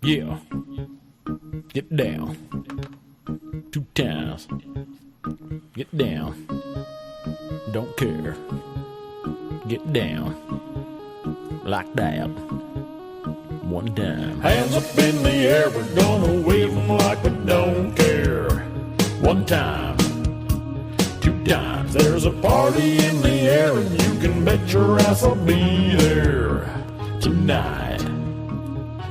Yeah. Get down. 2 times. Get down. Don't care. Get down. Like that. 1 time. Hands up in the air, we're gonna wave them like we don't care. 1 time. 2 times. There's a party in the air and you can bet your ass I'll be there. Tonight.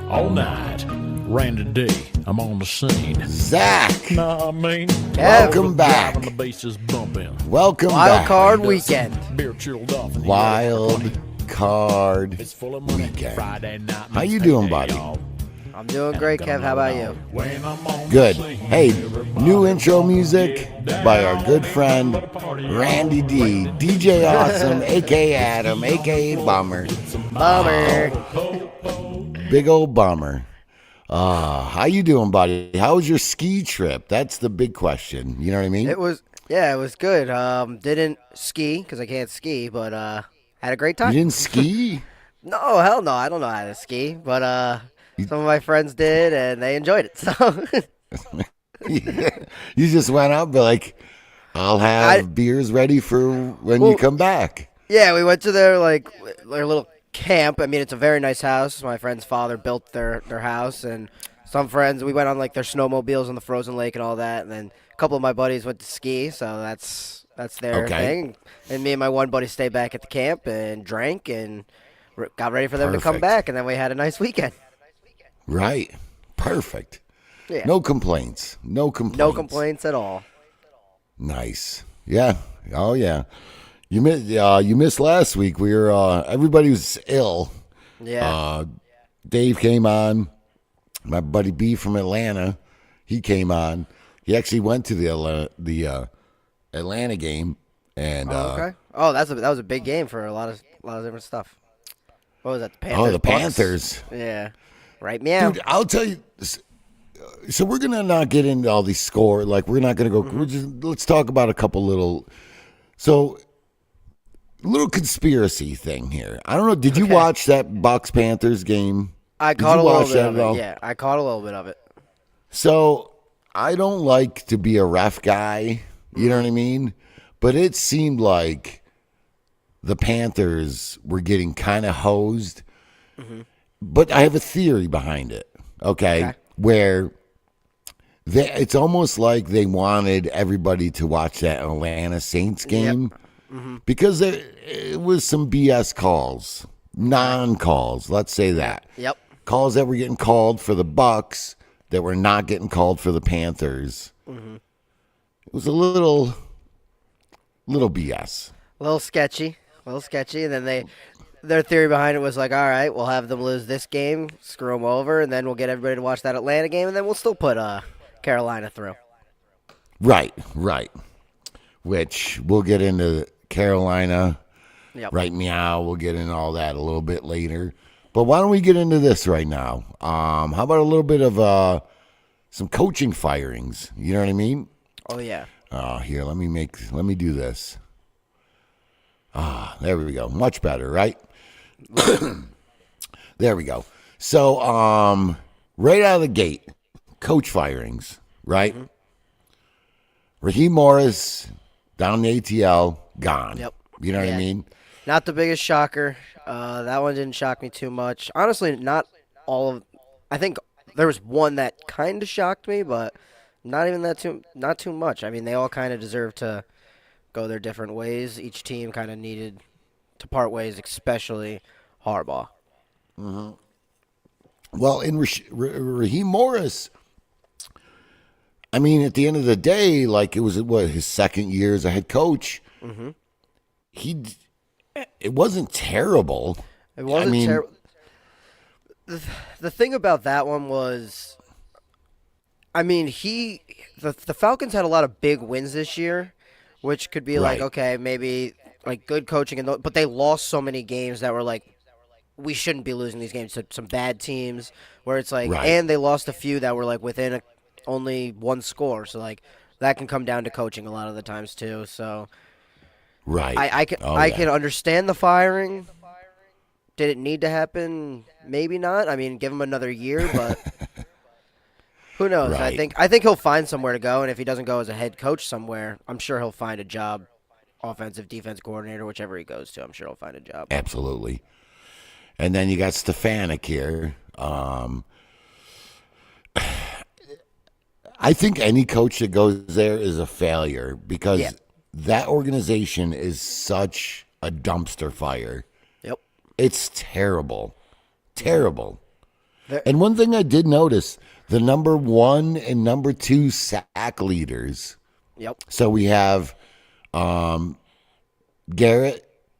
All night. Randy D. I'm on the scene. Zach. Nah, I mean, Welcome back. The bass is bumping. Welcome back. Wildcard weekend. Beer chilled off. Wild Card It's full of money. weekend. Friday night. How you doing, buddy? I'm doing great, Kev. How about you? Good. Hey, new intro music by our good friend Randy D, DJ Awesome, aka Adam, aka Bomber. Bummer. Big old Bomber. How you doing, buddy? How was your ski trip? That's the big question. You know what I mean? It was good. Didn't ski because I can't ski, but had a great You time. didn't ski? No, hell no. I don't know how to ski, but some of my friends did, and they enjoyed it. So You just went out, but like, I'll have beers ready for when you come back. yeah, we went to their little camp. I mean, it's a very nice house. My friend's father built their house, and some friends we went on like their snowmobiles on the frozen lake and all that. And then a couple of my buddies went to ski, so that's their Okay. thing. And me and my one buddy stayed back at the camp and drank and got ready for them to come Perfect. back. And then we had a nice weekend. Right. Perfect. Yeah, No complaints. No complaints. no complaints at all. Nice. Yeah. Oh yeah. You missed last week. We were everybody was ill. Yeah, Dave came on. My buddy B from Atlanta, he came on. He actually went to the Atlanta game, and okay. Oh, that was a big game for a lot of different stuff. What was that? The Panthers. the Bucks? Panthers. Yeah. Right, meow. Dude, I'll tell you. So we're gonna not get into all these score. Like we're not gonna go. Let's talk about a couple little. So, little conspiracy thing here. I don't know. Did you Okay. watch that Bucks Panthers game? I Did caught you a little watch bit that of at all? it. Yeah, I caught a little bit of it. So I don't like to be a ref guy. You know what I mean? But it seemed like the Panthers were getting kind of hosed. But I have a theory behind it. Okay. Where it's almost like they wanted everybody to watch that Atlanta Saints game because it was some BS calls, non-calls. Let's say that. Yep. Calls that were getting called for the Bucks that were not getting called for the Panthers. It was a little BS. A little sketchy. And then their theory behind it was like, all right, we'll have them lose this game, screw them over, and then we'll get everybody to watch that Atlanta game, and then we'll still put Carolina through. Right. Which we'll get into Carolina. Yep. Right, meow. We'll get into all that a little bit later. But why don't we get into this right now? How about a little bit of some coaching firings? You know what I mean? Oh yeah. Here, let me do this. There we go. Much better, right? There we go. So, right out of the gate, coach firings, right? Raheem Morris down the ATL, gone. Yep. You know what I Yeah. mean? Not the biggest shocker. That one didn't shock me too much. Honestly, not all of. I think there was one that kind of shocked me, but not even not too much. I mean, they all kind of deserve to go their different ways. Each team kind of needed to part ways, especially Harbaugh. Well, in Raheem Morris, I mean, at the end of the day, like it was his second year as a head coach. It wasn't terrible. It wasn't terrible. The thing about that one was, I mean, the Falcons had a lot of big wins this year, which could be like, Right. okay, maybe like good coaching, but they lost so many games that were like, we shouldn't be losing these games to some bad teams. Where it's like, Right. and they lost a few that were like within only one score, so like that can come down to coaching a lot of the times too. So Right. I can understand the firing. Did it need to happen? Maybe not. I mean, give him another year, but Who knows? Right. I think he'll find somewhere to go, and if he doesn't go as a head coach somewhere, I'm sure he'll find a job, offensive, defense coordinator, whichever he goes to. I'm sure he'll find a job. Absolutely. And then you got Stefanik here. I think any coach that goes there is a failure because that organization is such a dumpster fire. Yep. It's terrible. Terrible. And one thing I did notice, the number 1 and number 2 sack leaders. Yep. So we have Garrett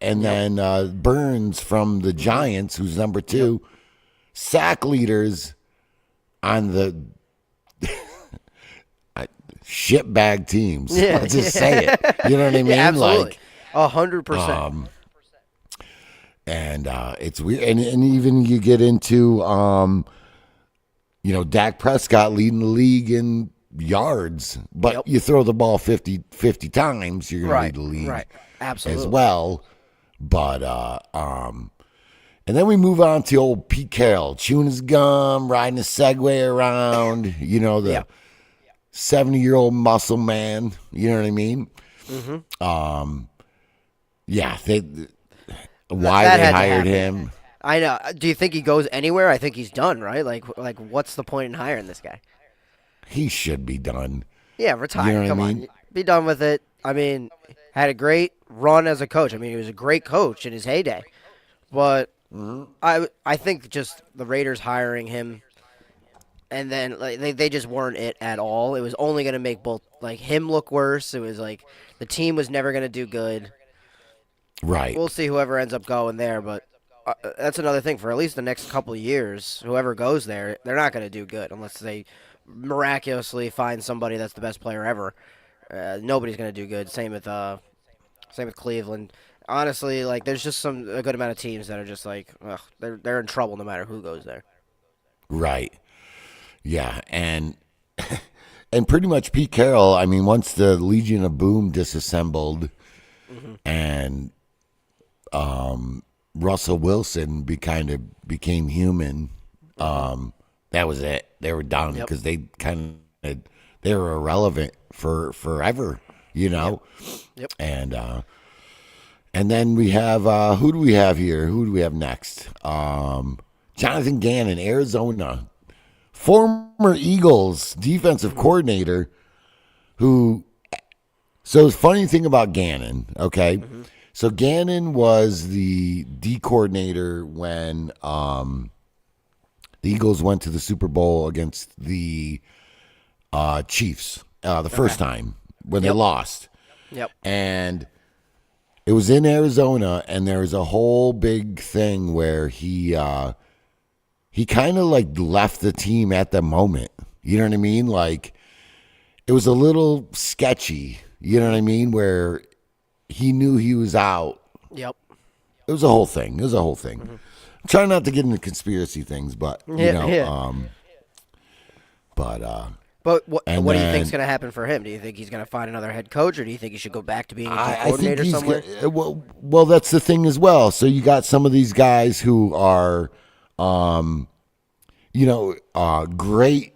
and then Burns from the Giants, who's number 2. Sack leaders on the shitbag teams. Yeah. Let's just say it. You know what I mean? Yeah, absolutely. Like 100%. And it's weird. And even you get into, Dak Prescott leading the league in yards, but you throw the ball 50 times, you're going to lead the league Absolutely. as well. But, and then we move on to old Pete Carroll, chewing his gum, riding a Segway around, the 70-year-old muscle man. You know what I mean? Mm-hmm. Why they hired him. I know. Do you think he goes anywhere? I think he's done, right? Like what's the point in hiring this guy? He should be done. Yeah, retire. You know Come what I on. mean? Be done with it. I mean, had a great run as a coach. I mean, he was a great coach in his heyday. But I think just the Raiders hiring him, and then they just weren't it at all. It was only going to make both him look worse. It was like the team was never going to do good. Right. We'll see whoever ends up going there, but that's another thing. For at least the next couple of years, whoever goes there, they're not going to do good unless they miraculously find somebody that's the best player ever. Nobody's going to do good. Same with Cleveland. Honestly, there's just a good amount of teams that are just they're in trouble no matter who goes there. Right. Yeah, and pretty much Pete Carroll, I mean, once the Legion of Boom disassembled and Russell Wilson became human, that was it. They were done because they were irrelevant for forever, Yep. And then we have who do we have here? Who do we have next? Jonathan Gannon, Arizona, former Eagles defensive coordinator. So the funny thing about Gannon, okay? So Gannon was the D coordinator when the Eagles went to the Super Bowl against the Chiefs the first time when they lost. Yep. And it was in Arizona, and there was a whole big thing where he kind of left the team at the moment. You know what I mean? It was a little sketchy. You know what I mean? Where he knew he was out. Yep. It was a whole thing. I'm trying not to get into conspiracy things, but But what do you think's going to happen for him? Do you think he's going to find another head coach, or do you think he should go back to being a coordinator somewhere? Well, that's the thing as well. So you got some of these guys who are, great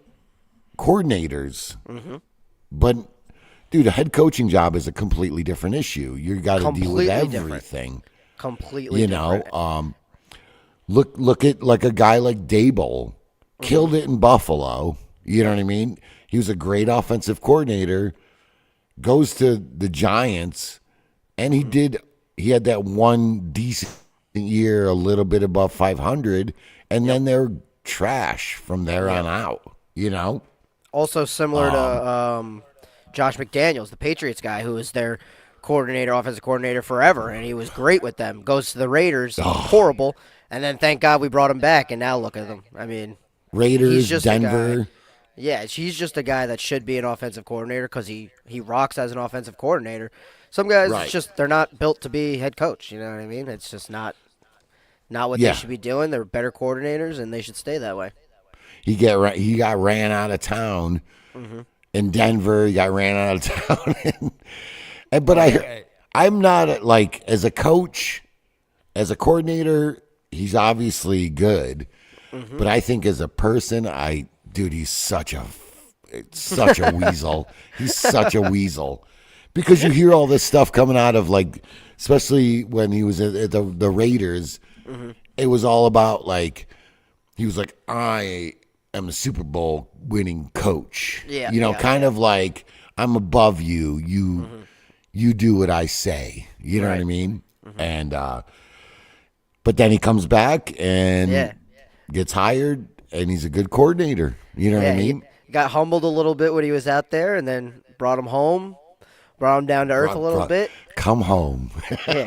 coordinators, but dude, a head coaching job is a completely different issue. You got to deal with everything. Completely different. Look at a guy like Dable, killed it in Buffalo. You know what I mean? He was a great offensive coordinator, goes to the Giants, and he had that one decent year, a little bit above 500, and then they're trash from there on out, Also similar to Josh McDaniels, the Patriots guy, who was their offensive coordinator forever, and he was great with them. Goes to the Raiders, horrible, and then thank God we brought him back, and now look at them. I mean, Raiders, Denver. Yeah, he's just a guy that should be an offensive coordinator because he rocks as an offensive coordinator. Some guys, it's just they're not built to be head coach. You know what I mean? It's just not what they should be doing. They're better coordinators, and they should stay that way. He got ran out of town in Denver. He got ran out of town. But I'm not as a coach, as a coordinator, he's obviously good. But I think as a person, dude, he's such a it's such a weasel. He's such a weasel. Because you hear all this stuff coming out of, like, especially when he was at the Raiders, it was all about, like, he was like, I am a Super Bowl winning coach. Yeah, kind of like, I'm above you. You do what I say. You know what I mean? And but then he comes back and gets hired, and he's a good coordinator. You know what I mean? He got humbled a little bit when he was out there, and then brought him home, brought him down to earth a little bit. Come home.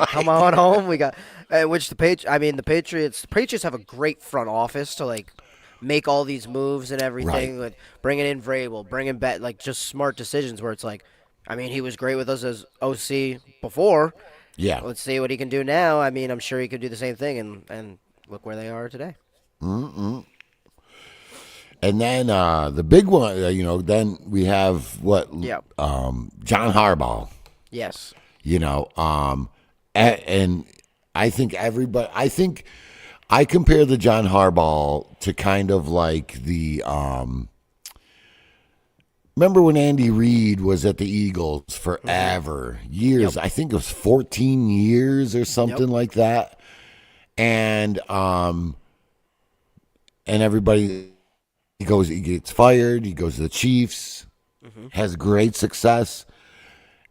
Come on home. We got which the Patriots have a great front office to like make all these moves and everything. Right. Like bringing in Vrabel, bringing back like just smart decisions where it's like, I mean, he was great with us as OC before. Yeah. Let's see what he can do now. I mean, I'm sure he could do the same thing, and look where they are today. And then the big one, then we have John Harbaugh. Yes. And I think I compare the John Harbaugh to kind of like the remember when Andy Reid was at the Eagles forever, years. Yep. I think it was 14 years or something like that. And everybody, he gets fired, he goes to the Chiefs, has great success.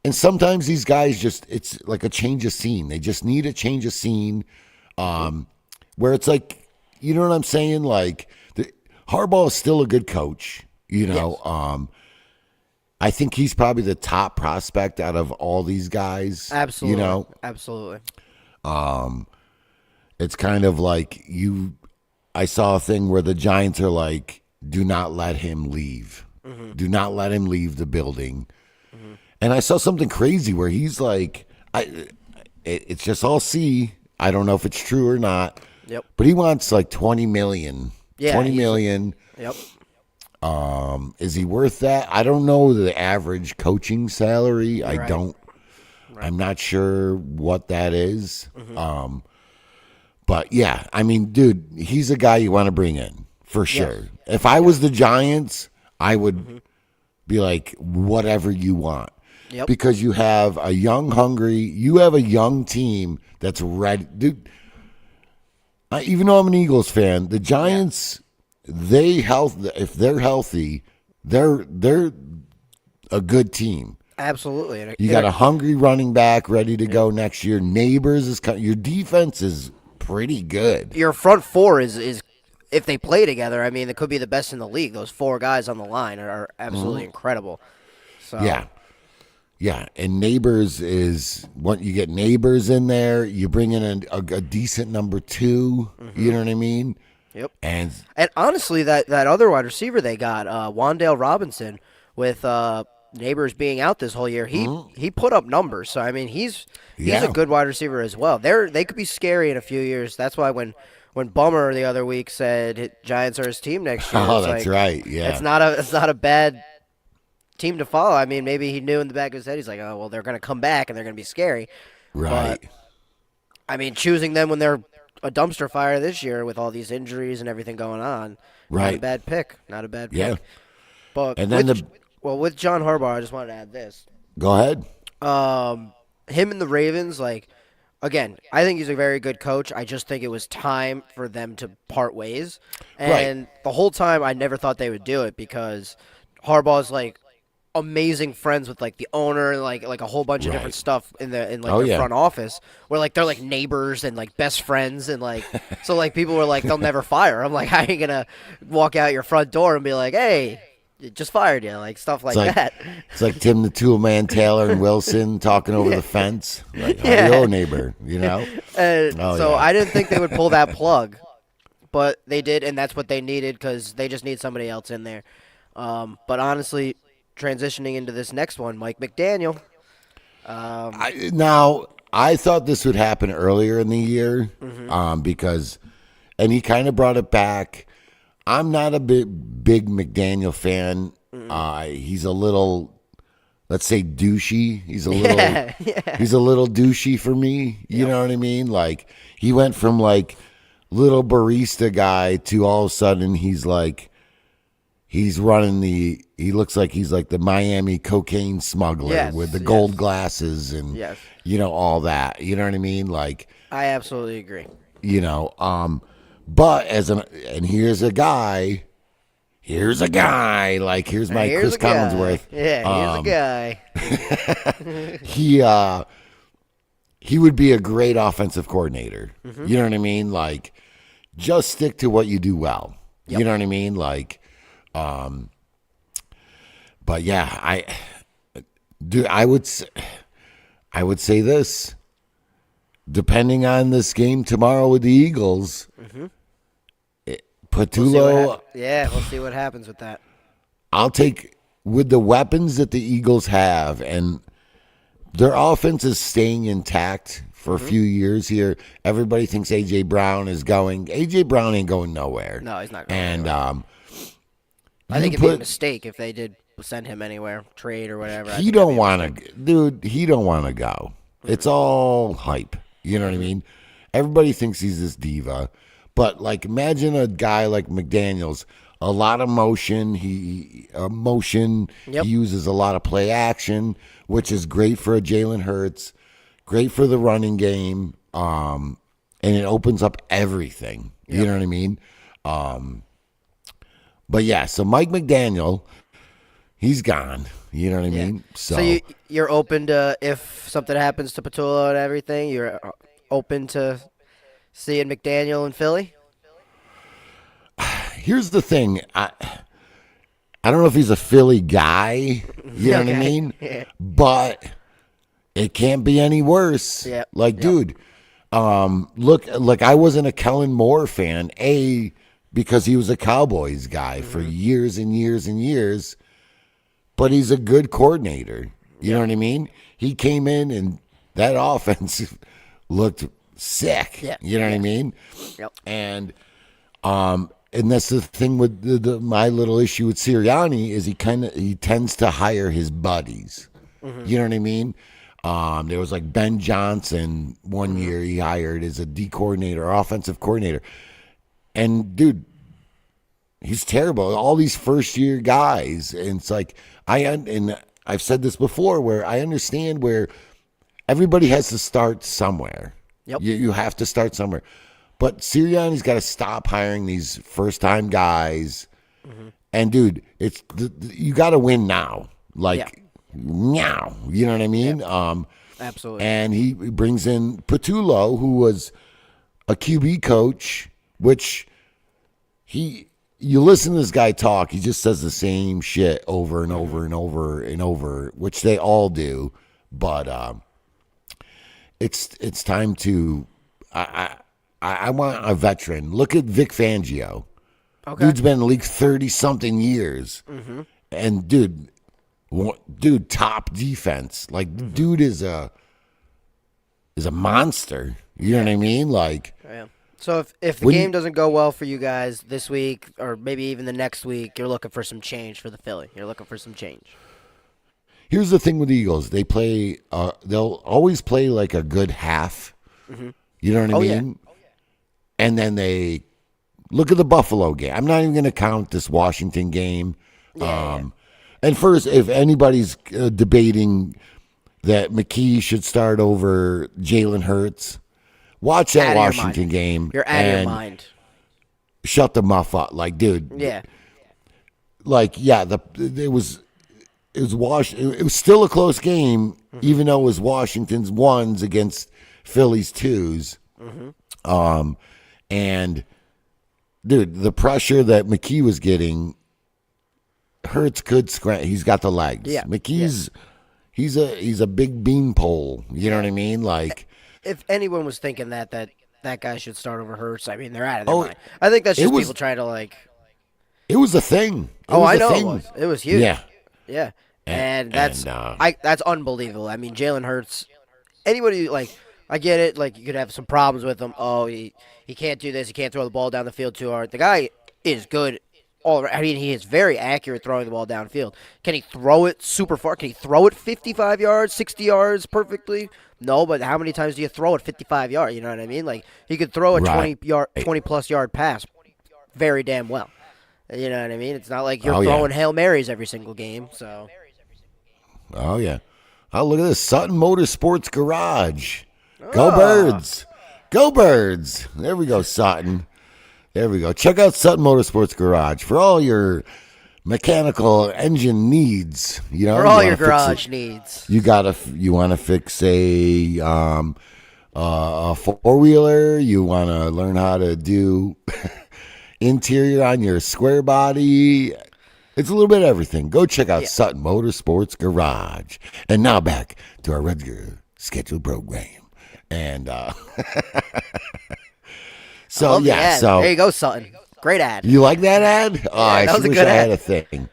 And sometimes these guys it's like a change of scene. They just need a change of scene where it's like, you know what I'm saying? Like, Harbaugh is still a good coach, Yes. I think he's probably the top prospect out of all these guys. Absolutely. Absolutely. It's kind of like I saw a thing where the Giants are like, do not let him leave. Do not let him leave the building. And I saw something crazy where he's like, it's just all C. I don't know if it's true or not. Yep. But he wants like $20 million. Yeah, $20 million. Yep. Is he worth that? I don't know the average coaching salary. Right. I don't. Right. I'm not sure what that is. But yeah, I mean, dude, he's a guy you want to bring in for sure. Yes. If I was the Giants, I would be like, whatever you want. Yep. Because you have a young team that's ready. Dude, even though I'm an Eagles fan, the Giants, if they're healthy, they're a good team. Absolutely. You got a hungry running back ready to go next year. Your defense is pretty good. Your front four is if they play together, I mean, it could be the best in the league. Those four guys on the line are absolutely incredible. So Yeah, and Neighbors is what you get. Neighbors in there, you bring in a decent number two. You know what I mean? Yep. And honestly, that other wide receiver they got, Wan'Dale Robinson, with Neighbors being out this whole year, he put up numbers. So I mean, he's a good wide receiver as well. They could be scary in a few years. That's why when Bummer the other week said Giants are his team next year, that's right. Yeah, it's not a bad team to follow. I mean, maybe he knew in the back of his head, he's like, oh, well, they're going to come back and they're going to be scary. Right. But, I mean, choosing them when they're a dumpster fire this year with all these injuries and everying going on, not a bad pick. Not a bad pick. Yeah. But and then with John Harbaugh, I just wanted to add this. Go ahead. Him and the Ravens, like, again, I think he's a very good coach. I just think it was time for them to part ways. And the whole time, I never thought they would do it because Harbaugh's like amazing friends with like the owner and like a whole bunch of different stuff in the front office where like they're like neighbors and like best friends and like so like people were like they'll never fire. I'm like, how are you gonna walk out your front door and be like, hey, just fired you, like stuff like that. It's like Tim the Toolman Taylor and Wilson talking over the fence. Like, hello, neighbor, you know? I didn't think they would pull that plug, but they did, and that's what they needed because they just need somebody else in there. But honestly, transitioning into this next one, Mike McDaniel. I thought this would happen earlier in the year because, and he kind of brought it back. I'm not a big McDaniel fan. He's a little, let's say, douchey. He's a little douchey for me. You know what I mean? Like he went from like little barista guy to all of a sudden he's like he's running he looks like he's like the Miami cocaine smuggler Yes, with the yes. gold glasses and Yes. all that. You know what I mean? Like, I absolutely agree. But and here's a guy. Here's my Here's Chris a guy. Collinsworth. Yeah, here's a guy. He would be a great offensive coordinator. Mm-hmm. You know what I mean? Like, just stick to what you do well. Yep. You know what I mean? Like, but yeah, I would say this. Depending on this game tomorrow with the Eagles, Patullo, We'll see what happens with that. I'll take with the weapons that the Eagles have, and their offense is staying intact for a few years here. Everybody thinks A.J. Brown is going. A.J. Brown ain't going nowhere. No, he's not going And anywhere. I think it'd be a mistake if they did send him anywhere, trade or whatever. He don't want to, dude. He don't want to go. It's all hype. You know what I mean? Everybody thinks he's this diva, but like, imagine a guy like McDaniels. A lot of motion. Yep. He uses a lot of play action, which is great for a Jalen Hurts. Great for the running game. And it opens up everything. Yep. You know what I mean? But yeah, so Mike McDaniel, he's gone. You know what I mean? So you're open to, if something happens to Patullo and everything, you're open to seeing McDaniel in Philly? Here's the thing. I don't know if he's a Philly guy. You know what I mean? Yeah. But it can't be any worse. Yep. Like, dude, look, I wasn't a Kellen Moore fan, because he was a Cowboys guy for years and years and years. But he's a good coordinator. You know what I mean? He came in and that offense looked sick. Yeah. You know what I mean? Yep. And that's the thing with my little issue with Sirianni is he tends to hire his buddies. You know what I mean? There was like Ben Johnson one year he hired as a D coordinator, offensive coordinator. And dude, he's terrible. All these first year guys, and it's like I've said this before, where I understand where everybody has to start somewhere. Yep. You have to start somewhere, but Sirianni's got to stop hiring these first time guys. And dude, you got to win now, like now. You know what I mean? Yep. Absolutely. And he brings in Patullo, who was a QB coach, which you listen to this guy talk, he just says the same shit over and over and over and over, which they all do. But it's time to. I want a veteran. Look at Vic Fangio. Okay. Dude's been in the league 30-something years, and dude, top defense. Like, dude is a monster. You know what I mean? Like. Yeah. So if the game doesn't go well for you guys this week, or maybe even the next week, you're looking for some change for the Philly. You're looking for some change. Here's the thing with the Eagles. They play. They'll always play like a good half. You know what I mean? Yeah. And then they look at the Buffalo game. I'm not even going to count this Washington game. And first, if anybody's debating that McKee should start over Jalen Hurts, watch that Washington game. You're out of your mind. Shut the muff up, like, dude. Yeah. Like, yeah, it was still a close game, even though it was Washington's ones against Philly's twos. And dude, the pressure that McKee was getting, Hurts could scratch. He's got the legs. Yeah. McKee's he's a big beanpole. You know what I mean? Like, if anyone was thinking that guy should start over Hurts, I mean, they're out of their mind. I think that's just people trying to, like. It was a thing. I know it was. It was huge. Yeah. Yeah. And that's unbelievable. I mean, Jalen Hurts, anybody, like, I get it. Like, you could have some problems with him. Oh, he can't do this. He can't throw the ball down the field too hard. The guy is good. I mean, he is very accurate throwing the ball downfield. Can he throw it super far? Can he throw it 55 yards, 60 yards perfectly? No, but how many times do you throw it 55 yards? You know what I mean? Like, he could throw a 20-plus yard pass very damn well. You know what I mean? It's not like you're Oh, yeah. throwing Hail Marys every single game. So Oh, yeah. Oh, look at this. Sutton Motorsports Garage. Go Ah. Birds. Go Birds. There we go, Sutton. There we go. Check out Sutton Motorsports Garage for all your mechanical engine needs. You know, for all you your wanna fix garage it. needs. You want to fix a 4-wheeler. You want to learn how to do interior on your square body. It's a little bit of everything. Go check out Sutton Motorsports Garage. And now back to our regular scheduled program. And so Love the yeah, ad. so There you go, Sutton. Great ad. you like that ad? Oh, I that was a wish good I had ad. a thing.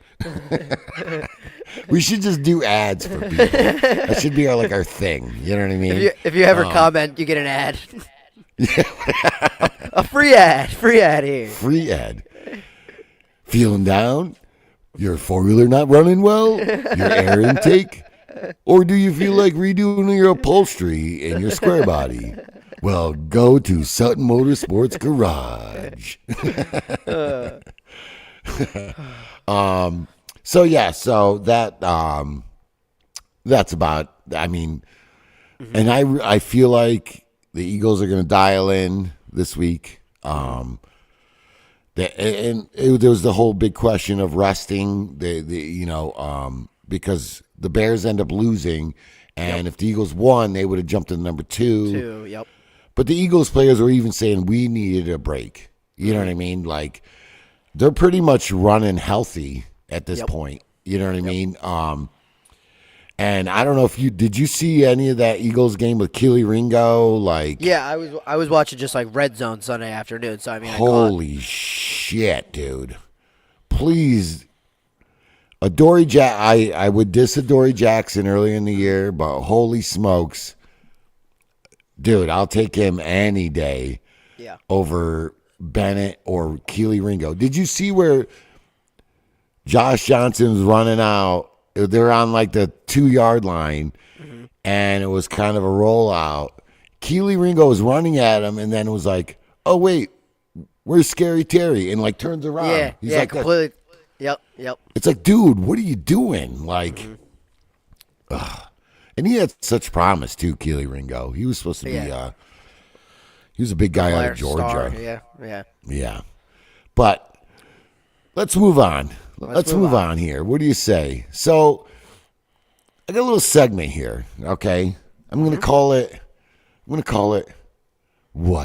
We should just do ads for people. That should be our thing. You know what I mean? If you ever comment, you get an ad. A free ad. Free ad here. Free ad. Feeling down? Your 4-wheeler not running well? Your air intake? Or do you feel like redoing your upholstery in your square body? Well, go to Sutton Motorsports Garage. So yeah, so that's about. I mean, and I feel like the Eagles are going to dial in this week. There was the whole big question of resting because the Bears end up losing, and if the Eagles won, they would have jumped to number 2. Yep. But the Eagles players were even saying we needed a break. You know what I mean? Like they're pretty much running healthy at this point. You know what I mean? And I don't know if did you see any of that Eagles game with Keely Ringo? Like, Yeah, I was watching just like Red Zone Sunday afternoon. So I mean, holy shit, dude! Please, I would diss Adoree Jackson early in the year, but holy smokes, dude, I'll take him any day over Bennett or Keely Ringo. Did you see where Josh Johnson's running out? They're on like the 2-yard line, and it was kind of a rollout. Keely Ringo was running at him, and then it was like, "Oh wait, where's Scary Terry?" And like turns around. Yeah, He's like completely. Yep. It's like, dude, what are you doing? Like, and he had such promise too. Keely Ringo. He was supposed to be. He was a big guy out of Georgia. Star. Yeah. But let's move on. Let's move on here. What do you say? So I got a little segment here. Okay, I'm gonna call it. What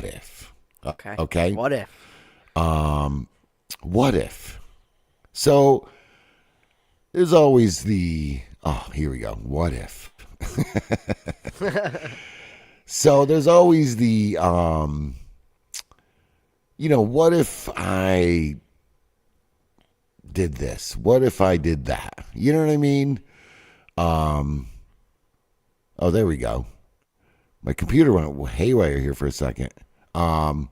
if? Okay. What if? What if? So there's always here we go. What if? So there's always what if I did this? What if I did that? You know what I mean? Oh, there we go. My computer went haywire here for a second. What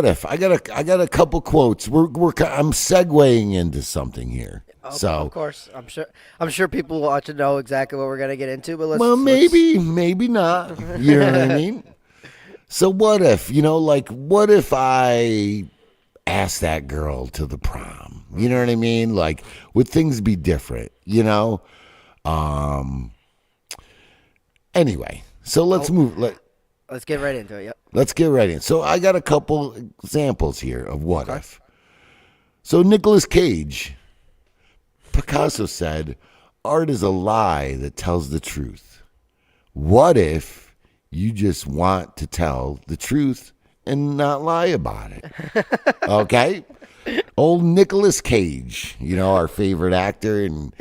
if I got a couple quotes? I'm segueing into something here. Of course, I'm sure people want to know exactly what we're gonna get into, but maybe not. You know what I mean? So what if, what if I asked that girl to the prom? You know what I mean? Like, would things be different? Anyway, so let's move. Let's get right into it. Yep. Let's get right in. So I got a couple examples here of what if. So Nicolas Cage, Picasso said, art is a lie that tells the truth. What if you just want to tell the truth and not lie about it? Okay? Old Nicolas Cage, our favorite actor in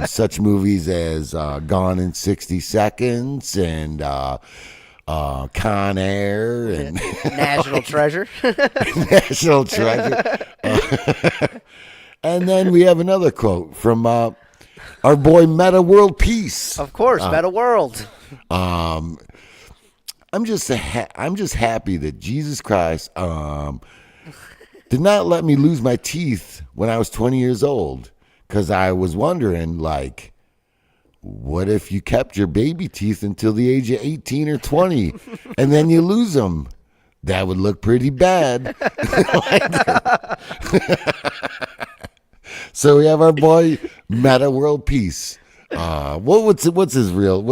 such movies as Gone in 60 Seconds and Con Air and National Treasure. National Treasure. And then we have another quote from our boy Meta World Peace. Of course, Meta World. I'm just happy that Jesus Christ did not let me lose my teeth when I was 20 years old, because I was wondering, like, what if you kept your baby teeth until the age of 18 or 20 and then you lose them? That would look pretty bad. So we have our boy Meta World Peace. What's his real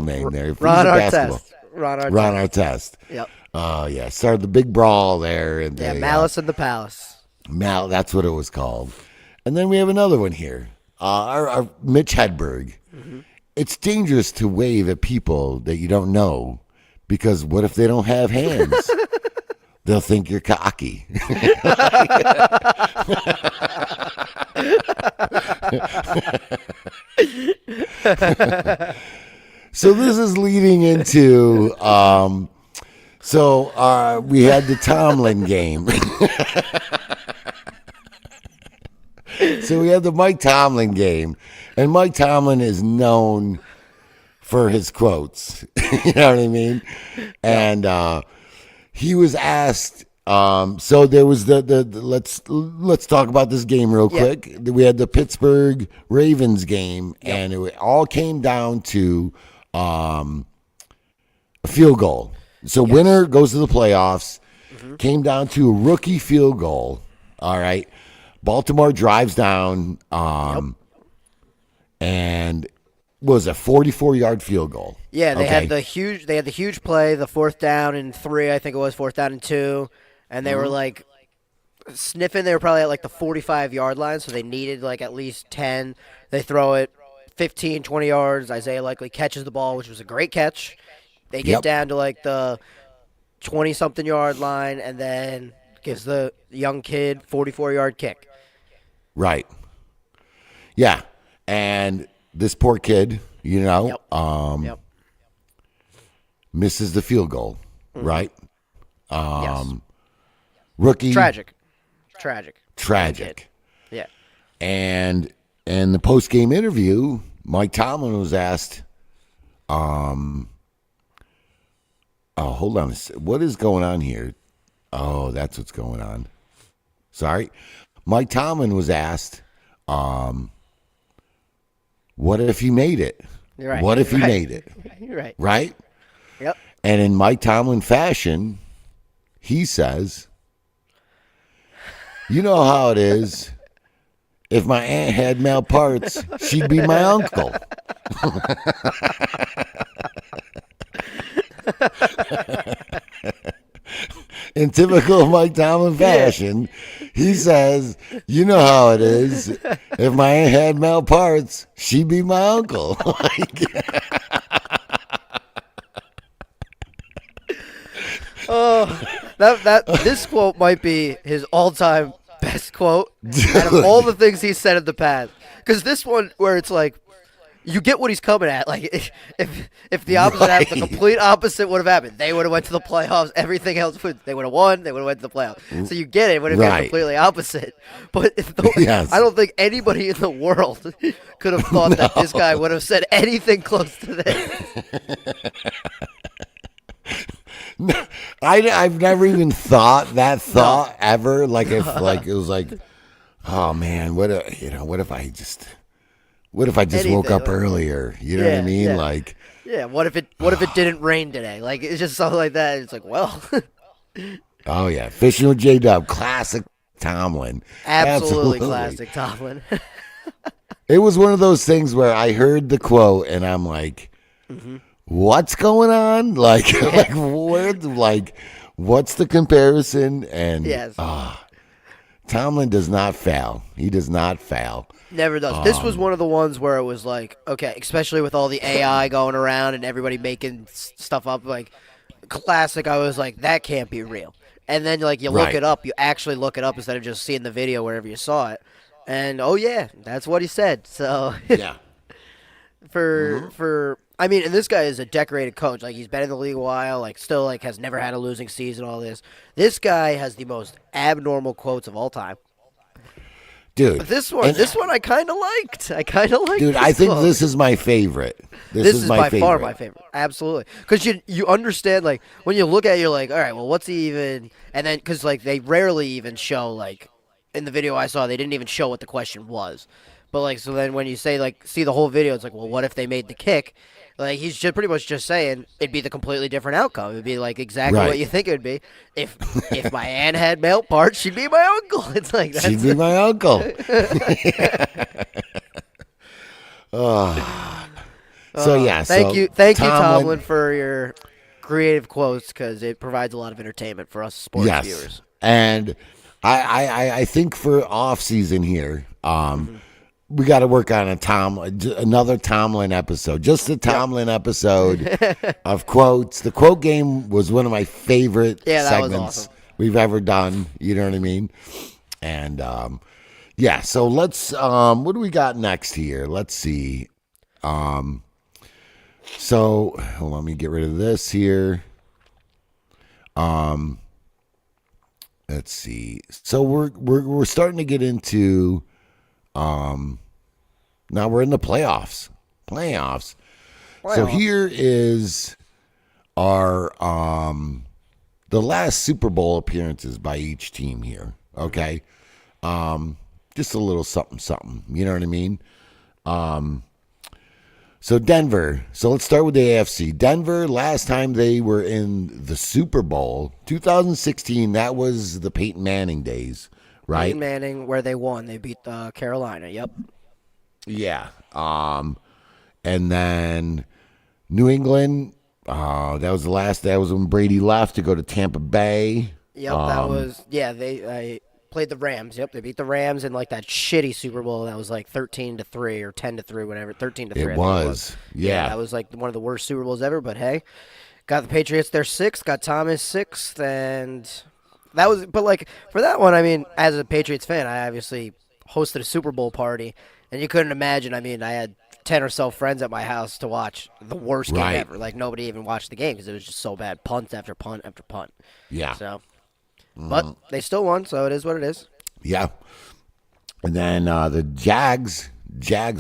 name there? Ron Artest. Ron Artest. Yep. Yeah, started the big brawl there, and Malice in the Palace. That's what it was called. And then we have another one here. Our Mitch Hedberg. Mm-hmm. It's dangerous to wave at people that you don't know, because what if they don't have hands? They'll think you're cocky. So this is leading into we had the Tomlin game. So we had the Mike Tomlin game, and Mike Tomlin is known for his quotes. You know what I mean? And he was asked. So there was let's talk about this game real quick. We had the Pittsburgh Ravens game, and it all came down to a field goal. So winner goes to the playoffs. Mm-hmm. Came down to a rookie field goal. All right. Baltimore drives down, and was a 44-yard field goal. Yeah, they had the huge play, the 4th down and 3, I think it was 4th down and 2, and they were like sniffing. They were probably at like the 45-yard line, so they needed like at least 10. They throw it 15, 20 yards. Isaiah Likely catches the ball, which was a great catch. They get down to like the 20-something yard line, and then gives the young kid 44-yard kick. Right. Yeah. And this poor kid, misses the field goal, right? Rookie. Tragic. Yeah. And in the post-game interview, Mike Tomlin was asked, hold on. What is going on here? Oh, that's what's going on. Sorry. Mike Tomlin was asked, what if he made it? Right. What if he made it? Right. Right? Yep. And in Mike Tomlin fashion, he says, you know how it is. If my aunt had male parts, she'd be my uncle. In typical Mike Tomlin fashion, he says, you know how it is. If my aunt had male parts, she'd be my uncle. This quote might be his all-time best quote out of all the things he said in the past. Because this one, where it's like, you get what he's coming at. Like, if the opposite happened, the complete opposite would have happened. They would have went to the playoffs. Everything else, they would have won. They would have went to the playoffs. So you get it. It would have been completely opposite. But I don't think anybody in the world could have thought that this guy would have said anything close to this. I've never even thought that thought ever. Like if it was like, oh man, what if I just woke up earlier? You know what I mean? Yeah. Like, what if it didn't rain today? Like, it's just something like that. It's like, well, oh yeah, fishing with J-Dub, classic Tomlin, absolutely classic Tomlin. It was one of those things where I heard the quote and I'm like, what's going on? Like, what's the comparison? And Tomlin does not fail. He does not fail. Never does. This was one of the ones where it was like, okay, especially with all the AI going around and everybody making stuff up, like, classic. I was like, that can't be real. And then, like, you look it up. You actually look it up instead of just seeing the video wherever you saw it. And, oh, yeah, that's what he said. So, yeah. I mean, and this guy is a decorated coach. Like, he's been in the league a while, like, still, like, has never had a losing season, all this. This guy has the most abnormal quotes of all time. Dude. But this one I kind of liked. Dude, I think this is my favorite. This is by far my favorite. Absolutely. Because you understand, like, when you look at it, you're like, all right, well, what's he even? And then, because, like, they rarely even show, like, in the video I saw, they didn't even show what the question was. But like, so then when you say like see the whole video, it's like, well, what if they made the kick? Like he's just pretty much just saying it'd be the completely different outcome. It'd be like exactly Right. what you think it would be. If my aunt had male parts, she'd be my uncle. It's like that's She'd be my uncle. Oh. So yeah. thank so you, Tomlin, for your creative quotes because it provides a lot of entertainment for us sports Yes. viewers. And I think for off season here, we got to work on another Tomlin episode, just a Tomlin episode of quotes. The quote game was one of my favorite that was segments awesome. we've ever done. You know what I mean? And yeah, so let's what do we got next here? Let's see. So hold on, let me get rid of this here. Let's see. So we're starting to get into now we're in the playoffs. So here is our the last Super Bowl appearances by each team here. Okay. Just a little something, you know what I mean? So Denver. So let's start with the AFC. Denver, last time they were in the Super Bowl, 2016, that was the Peyton Manning days, right? Peyton Manning, where they won, they beat Carolina. Yep. Yeah. And then New England, that was the last. That was when Brady left to go to Tampa Bay. Yep, that was they played the Rams. Yep, they beat the Rams in like that shitty Super Bowl that was like 13-3 or 10-3, whatever. 13-3. It was. Yeah. That was like one of the worst Super Bowls ever. But hey, got the Patriots their sixth, got Thomas sixth, and that was. But like for that one, I mean, as a Patriots fan, I obviously hosted a Super Bowl party, and you couldn't imagine. I mean, I had 10 or so friends at my house to watch the worst game ever. Like nobody even watched the game because it was just so bad, punt after punt after punt. Yeah. So. But they still won, so it is what it is. Yeah. And then the Jags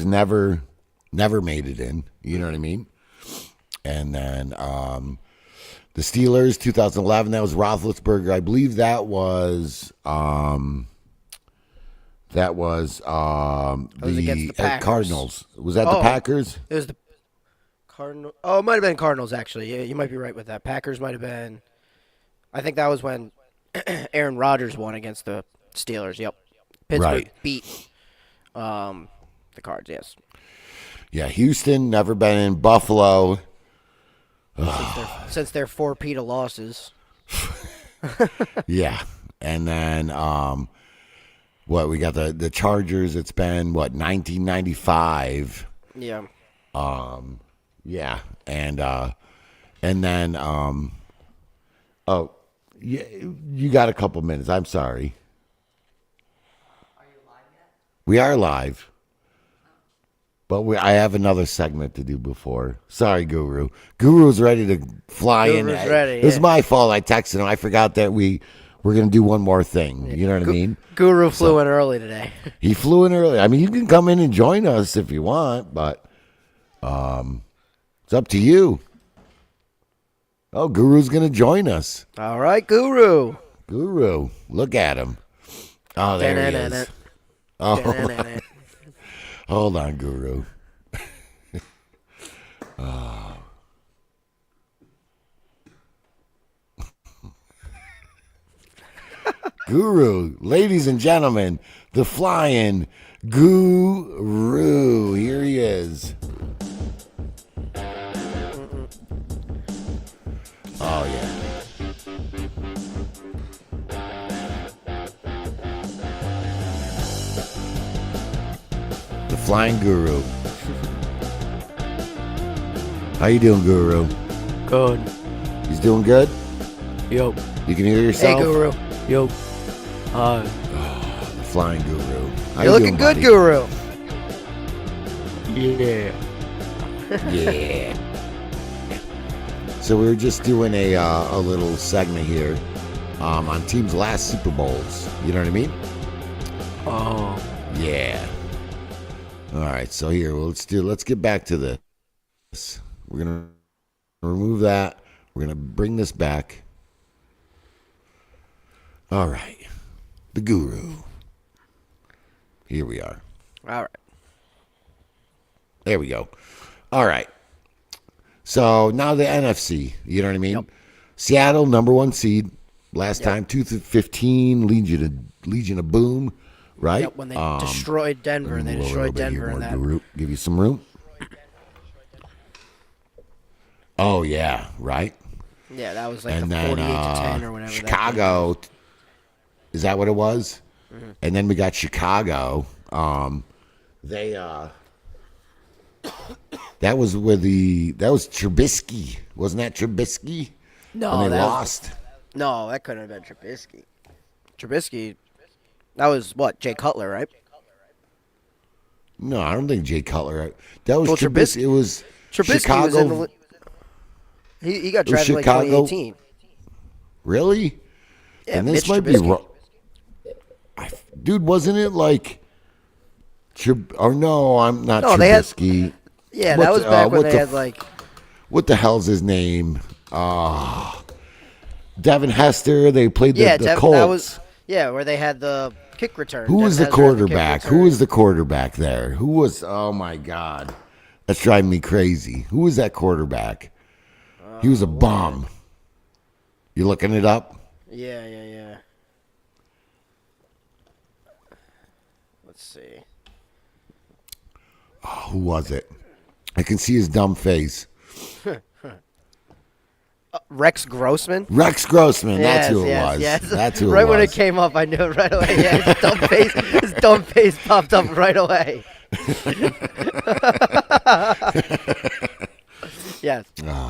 never made it in. You know what I mean? And then the Steelers, 2011, that was Roethlisberger. I believe that was against the Packers. Cardinals. Was that the Packers? It was the Cardinals. Oh, it might have been Cardinals, actually. Yeah, you might be right with that. Packers might have been. I think that was when Aaron Rodgers won against the Steelers. Yep. Pittsburgh beat the Cards, yes. Yeah, Houston, never been in. Buffalo. Since their 4 PETA losses. Yeah. And then, we got the Chargers. It's been, 1995. Yeah. Yeah. And then, yeah, you got a couple minutes. I'm sorry. Are you live yet? We are live. But I have another segment to do before. Sorry, Guru. Guru's ready to fly in. Guru's ready, It was yeah. my fault. I texted him. I forgot that we're going to do one more thing. You know what I mean? Guru flew in early today. He flew in early. I mean, you can come in and join us if you want, but it's up to you. Oh, Guru's going to join us. All right, Guru. Guru. Look at him. Oh, there he is. Oh, hold on, Guru. Oh. Guru, ladies and gentlemen, the flying Guru. Here he is. Oh, yeah. The flying Guru. How you doing, Guru? Good. He's doing good? Yo. You can hear yourself? Hey, Guru. Yo. Hi. The flying Guru. How You're you looking doing, good, buddy? Guru. Yeah. Yeah. So we were just doing a little segment here on teams' last Super Bowls. You know what I mean? Oh. Yeah. All right. So here, let's get back to this. We're gonna remove that. We're gonna bring this back. All right. The Guru. Here we are. All right. There we go. All right. So now the NFC. You know what I mean? Yep. Seattle, number 1 seed. Last time, 2015, Legion of Boom, right? Yep, when they destroyed Denver. They Roll a destroyed little bit here, Denver in more that. give you some room. Oh, yeah, right? Yeah, that was like And the then 48-10 or whatever. Chicago, is that what it was? Mm-hmm. And then we got Chicago. They that was Trubisky. Wasn't that Trubisky? No, when they that was- lost. No, that couldn't have been Trubisky. Trubisky, that was what, Jay Cutler, right? No, I don't think Jay Cutler. That was Well, Trubisky. It was Trubisky Chicago. was in the. He got It was drafted in like Chicago. 2018. Really? Yeah, And this Mitch might be Trubisky. wrong. Dude, wasn't it like? Or no, I'm not No, they had- Trubisky. Yeah, What that was the- back when what they the had f- like. What the hell's his name? Devin Hester. They played the, Yeah, the Devin, Colts. that was where they had the kick return. Who was the Devin Hester had kick quarterback? return. Who was the quarterback there? Who was? Oh my God, that's driving me crazy. Who was that quarterback? He was a bum. You looking it up? Yeah. Let's see. Oh, who was it? I can see his dumb face. Rex Grossman. Rex Grossman. That's who it yes, was. yes. That's who right it was. when it came up, I knew it right away. Yeah, his dumb face popped up right away. Yes,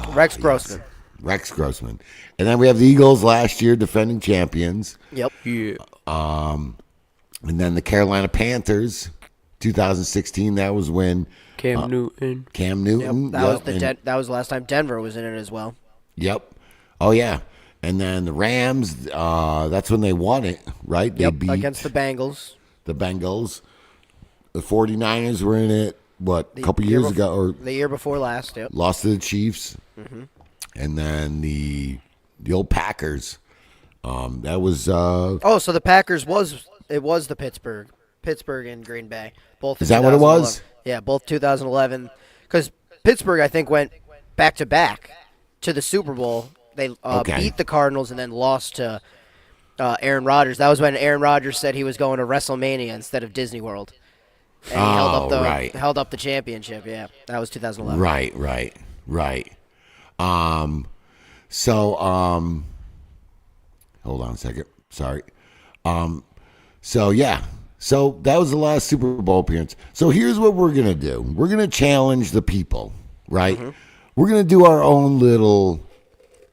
Rex Grossman. Rex Grossman. And then we have the Eagles last year, defending champions. Yep. Yeah. And then the Carolina Panthers, 2016. That was when Cam Newton. Cam Newton. That was and- that was the last time Denver was in it as well. Yep. Oh yeah. And then the Rams. That's when they won it, right? They Yep, beat against the Bengals. the Bengals. The 49ers were in it. What, a couple year years bef- ago, or The year before last. Yep. lost to the Chiefs. And then the old Packers. That was Oh, so the Packers was the Pittsburgh and Green Bay. Both. Is in that what it 2011. was? Yeah, both 2011. Because Pittsburgh, I think, went back to back to the Super Bowl. They Okay. beat the Cardinals and then lost to Aaron Rodgers. That was when Aaron Rodgers said he was going to WrestleMania instead of Disney World. And he right. held up the championship. Yeah, that was 2011. Right. Hold on a second. Sorry. So yeah. So that was the last Super Bowl appearance. So here's what we're gonna do. We're gonna challenge the people, right? We're gonna do our own little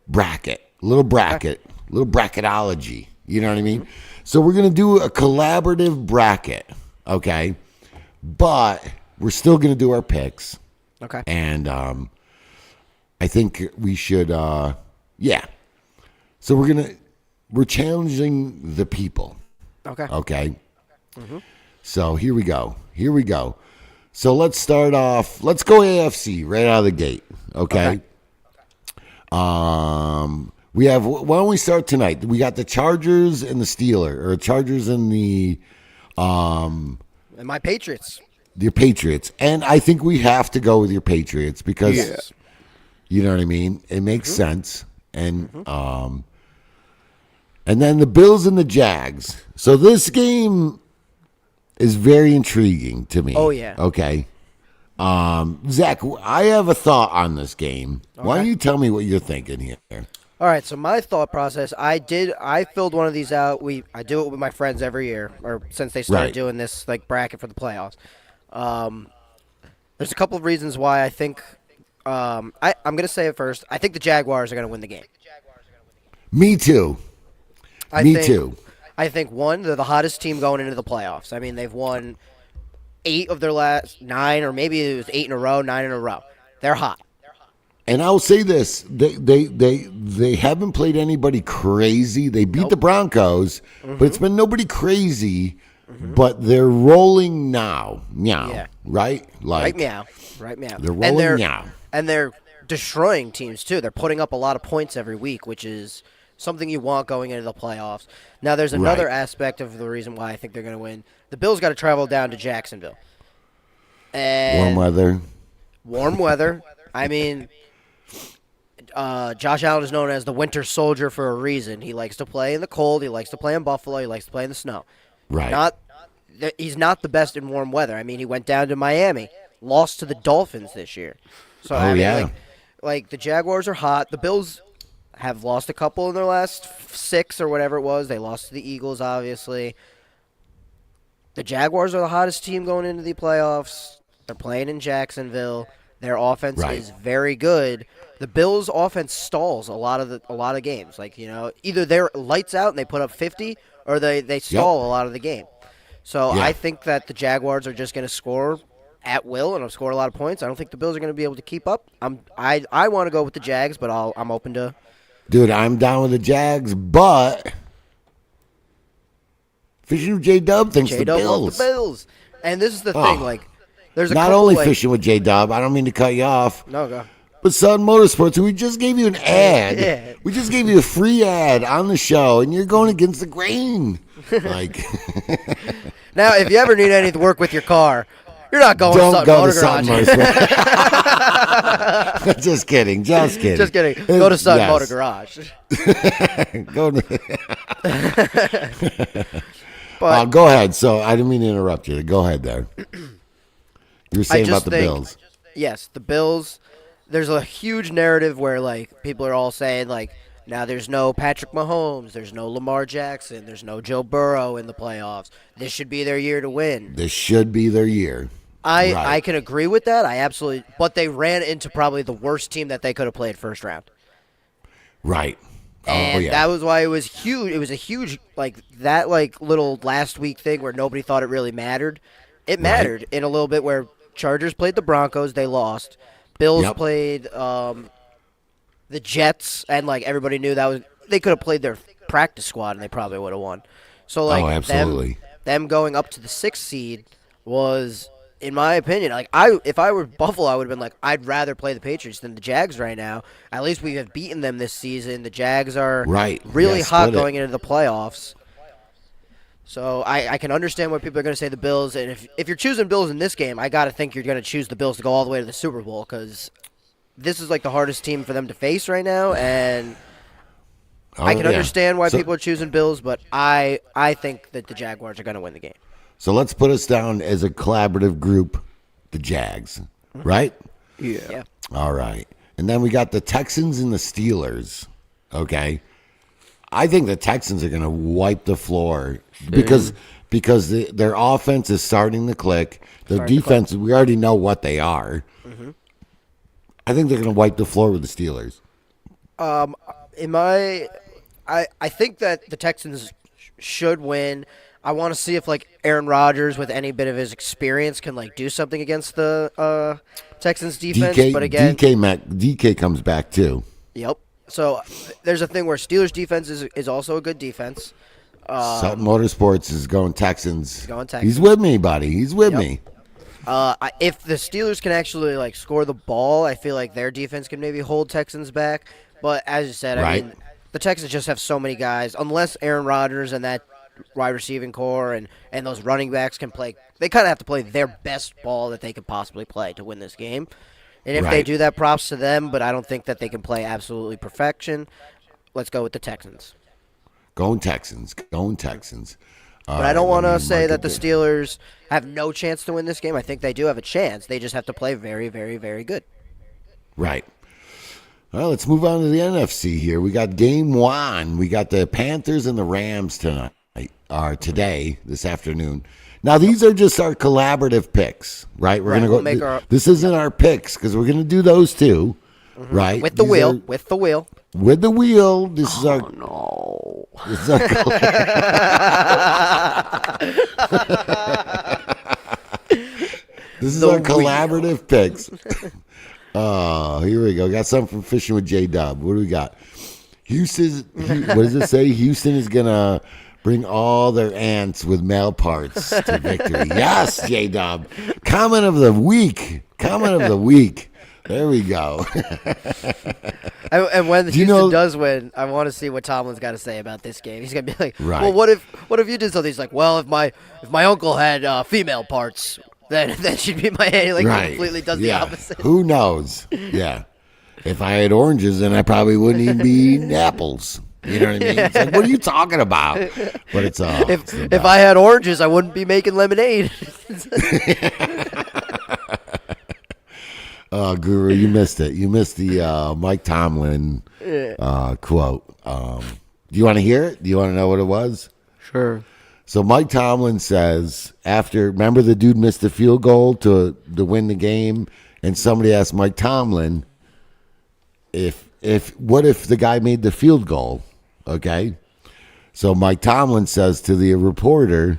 bracketology. You know what I mean? So we're gonna do a collaborative bracket, okay? But we're still gonna do our picks. Okay. And I think we should, yeah. So we're challenging the people. Okay. Okay. So here we go. So let's start off. Let's go AFC right out of the gate. Okay. We have. Why don't we start tonight? We got the Chargers and the Steelers, or Chargers and the And my Patriots. your Patriots, and I think we have to go with your Patriots because you know what I mean. It makes sense, and then the Bills and the Jags. So this game is very intriguing to me. Oh, yeah. Okay. Zach, I have a thought on this game. Why don't you tell me what you're thinking here? All right, so my thought process, I filled one of these out. I do it with my friends every year, or since they started Right. doing this like bracket for the playoffs. There's a couple of reasons why I think. I'm gonna say it first. I think the Jaguars are gonna win the game. Me too. Too. I think one, they're the hottest team going into the playoffs. I mean, they've won 8 of their last 9, or maybe it was 8 in a row, 9 in a row. They're hot. And I'll say this: they haven't played anybody crazy. They beat the Broncos, but it's been nobody crazy. But they're rolling now, meow. Yeah. Right, Right meow. Right meow. They're rolling meow. And they're destroying teams, too. They're putting up a lot of points every week, which is something you want going into the playoffs. Now, there's another Right. aspect of the reason why I think they're going to win. The Bills got to travel down to Jacksonville. And Warm weather. Warm weather. I mean, Josh Allen is known as the winter soldier for a reason. He likes to play in the cold. He likes to play in Buffalo. He likes to play in the snow. Right. He's not the best in warm weather. I mean, he went down to Miami, lost to the Dolphins this year. So Oh, I mean, yeah. like the Jaguars are hot. The Bills have lost a couple in their last 6 or whatever it was. They lost to the Eagles, obviously. The Jaguars are the hottest team going into the playoffs. They're playing in Jacksonville. Their offense Right. is very good. The Bills' offense stalls a lot of games. Like, either they're lights out and they put up 50, or they stall a lot of the game. So Yeah. I think that the Jaguars are just going to score at will and score a lot of points. I don't think the Bills are going to be able to keep up. I want to go with the Jags, but I'm open to. Dude, I'm down with the Jags, but Fishing with J-Dub thinks the J-Dub Bills. loves the Bills, and this is the Oh. thing. Like, there's a Not couple, only like, Fishing with J-Dub, I don't mean to cut you off, No, go. but Sun Motorsports, who we just gave you an ad. Yeah. We just gave you a free ad on the show, and you're going against the grain. Like, Now, if you ever need any work with your car, you're not going to don't Sutton go Motor to Sun Garage. Motorsports. Just kidding. Just kidding. Just kidding. Go to Sutton Yes. Motor Garage. Go to. But Go ahead. So I didn't mean to interrupt you. Go ahead there. You were saying just about the think- Bills. yes, the Bills. There's a huge narrative where like people are all saying like now there's no Patrick Mahomes, there's no Lamar Jackson, there's no Joe Burrow in the playoffs. This should be their year to win. This should be their year. I Right. can agree with that. I absolutely. But they ran into probably the worst team that they could have played first round. Right. And Oh, yeah. that was why it was huge. It was a huge, little last week thing where nobody thought it really mattered. It mattered in a little bit where Chargers played the Broncos, they lost. Bills Yep. played the Jets, and everybody knew that they could have played their practice squad and they probably would have won. So absolutely. them going up to the 6th seed was, in my opinion, if I were Buffalo, I would have been like, I'd rather play the Patriots than the Jags right now. At least we have beaten them this season. The Jags are Right. really Yeah, hot split it. going into the playoffs. So I can understand why people are going to say the Bills. And if you're choosing Bills in this game, I got to think you're going to choose the Bills to go all the way to the Super Bowl because this is the hardest team for them to face right now. And I can understand why people are choosing Bills, but I think that the Jaguars are going to win the game. So let's put us down as a collaborative group, the Jags, right? Yeah. All right. And then we got the Texans and the Steelers. Okay. I think the Texans are going to wipe the floor because their offense is starting to click. Their defense, we already know what they are. Mm-hmm. I think they're going to wipe the floor with the Steelers. I think that the Texans should win. I want to see if Aaron Rodgers, with any bit of his experience, can do something against the Texans defense. But again, DK comes back too. Yep. So there's a thing where Steelers defense is also a good defense. Sutton Motorsports is going Texans. Going Texans. He's with me, buddy. He's with Yep. me. If the Steelers can actually score the ball, I feel like their defense can maybe hold Texans back. But as you said, Right. I mean, the Texans just have so many guys. Unless Aaron Rodgers and that wide receiving core and those running backs can play, they kind of have to play their best ball that they could possibly play to win this game. And if they Right. do that, props to them. But I don't think that they can play absolutely perfection. Let's go with the Texans. Going Texans. Going Texans. But I don't want to say that the Steelers have no chance to win this game. I think they do have a chance. They just have to play very, very, very good. Right. Well, let's move on to the NFC here. We got game 1. We got the Panthers and the Rams tonight, or today, this afternoon. Now, these are just our collaborative picks, right? We're Right, gonna we'll go. make our- This isn't our picks because we're going to do those too, right? With the These wheel. are- With the wheel. with the wheel. This is our. No. This is our This is The our wheel. collaborative picks. Oh, here we go. Got something from Fishing with J-Dub. What do we got? What does it say? Houston is going to bring all their ants with mail parts to victory. Yes, J-Dub. Comment of the week. Comment of the week. There we go. And when Do you Houston know- does win, I want to see what Tomlin's got to say about this game. He's gonna be like, Right. "Well, what if you did something?" He's like, "Well, if my uncle had female parts, then she'd be Miami. Like right. completely does the Yeah. opposite. Who knows? Yeah. If I had oranges, then I probably wouldn't even be eating apples. You know what I mean? It's like, what are you talking about? But it's If I had oranges, I wouldn't be making lemonade. Guru, you missed it. You missed the Mike Tomlin quote. Do you want to hear it? Do you want to know what it was? Sure. So Mike Tomlin says, remember the dude missed the field goal to win the game, and somebody asked Mike Tomlin what if the guy made the field goal? Okay. So Mike Tomlin says to the reporter,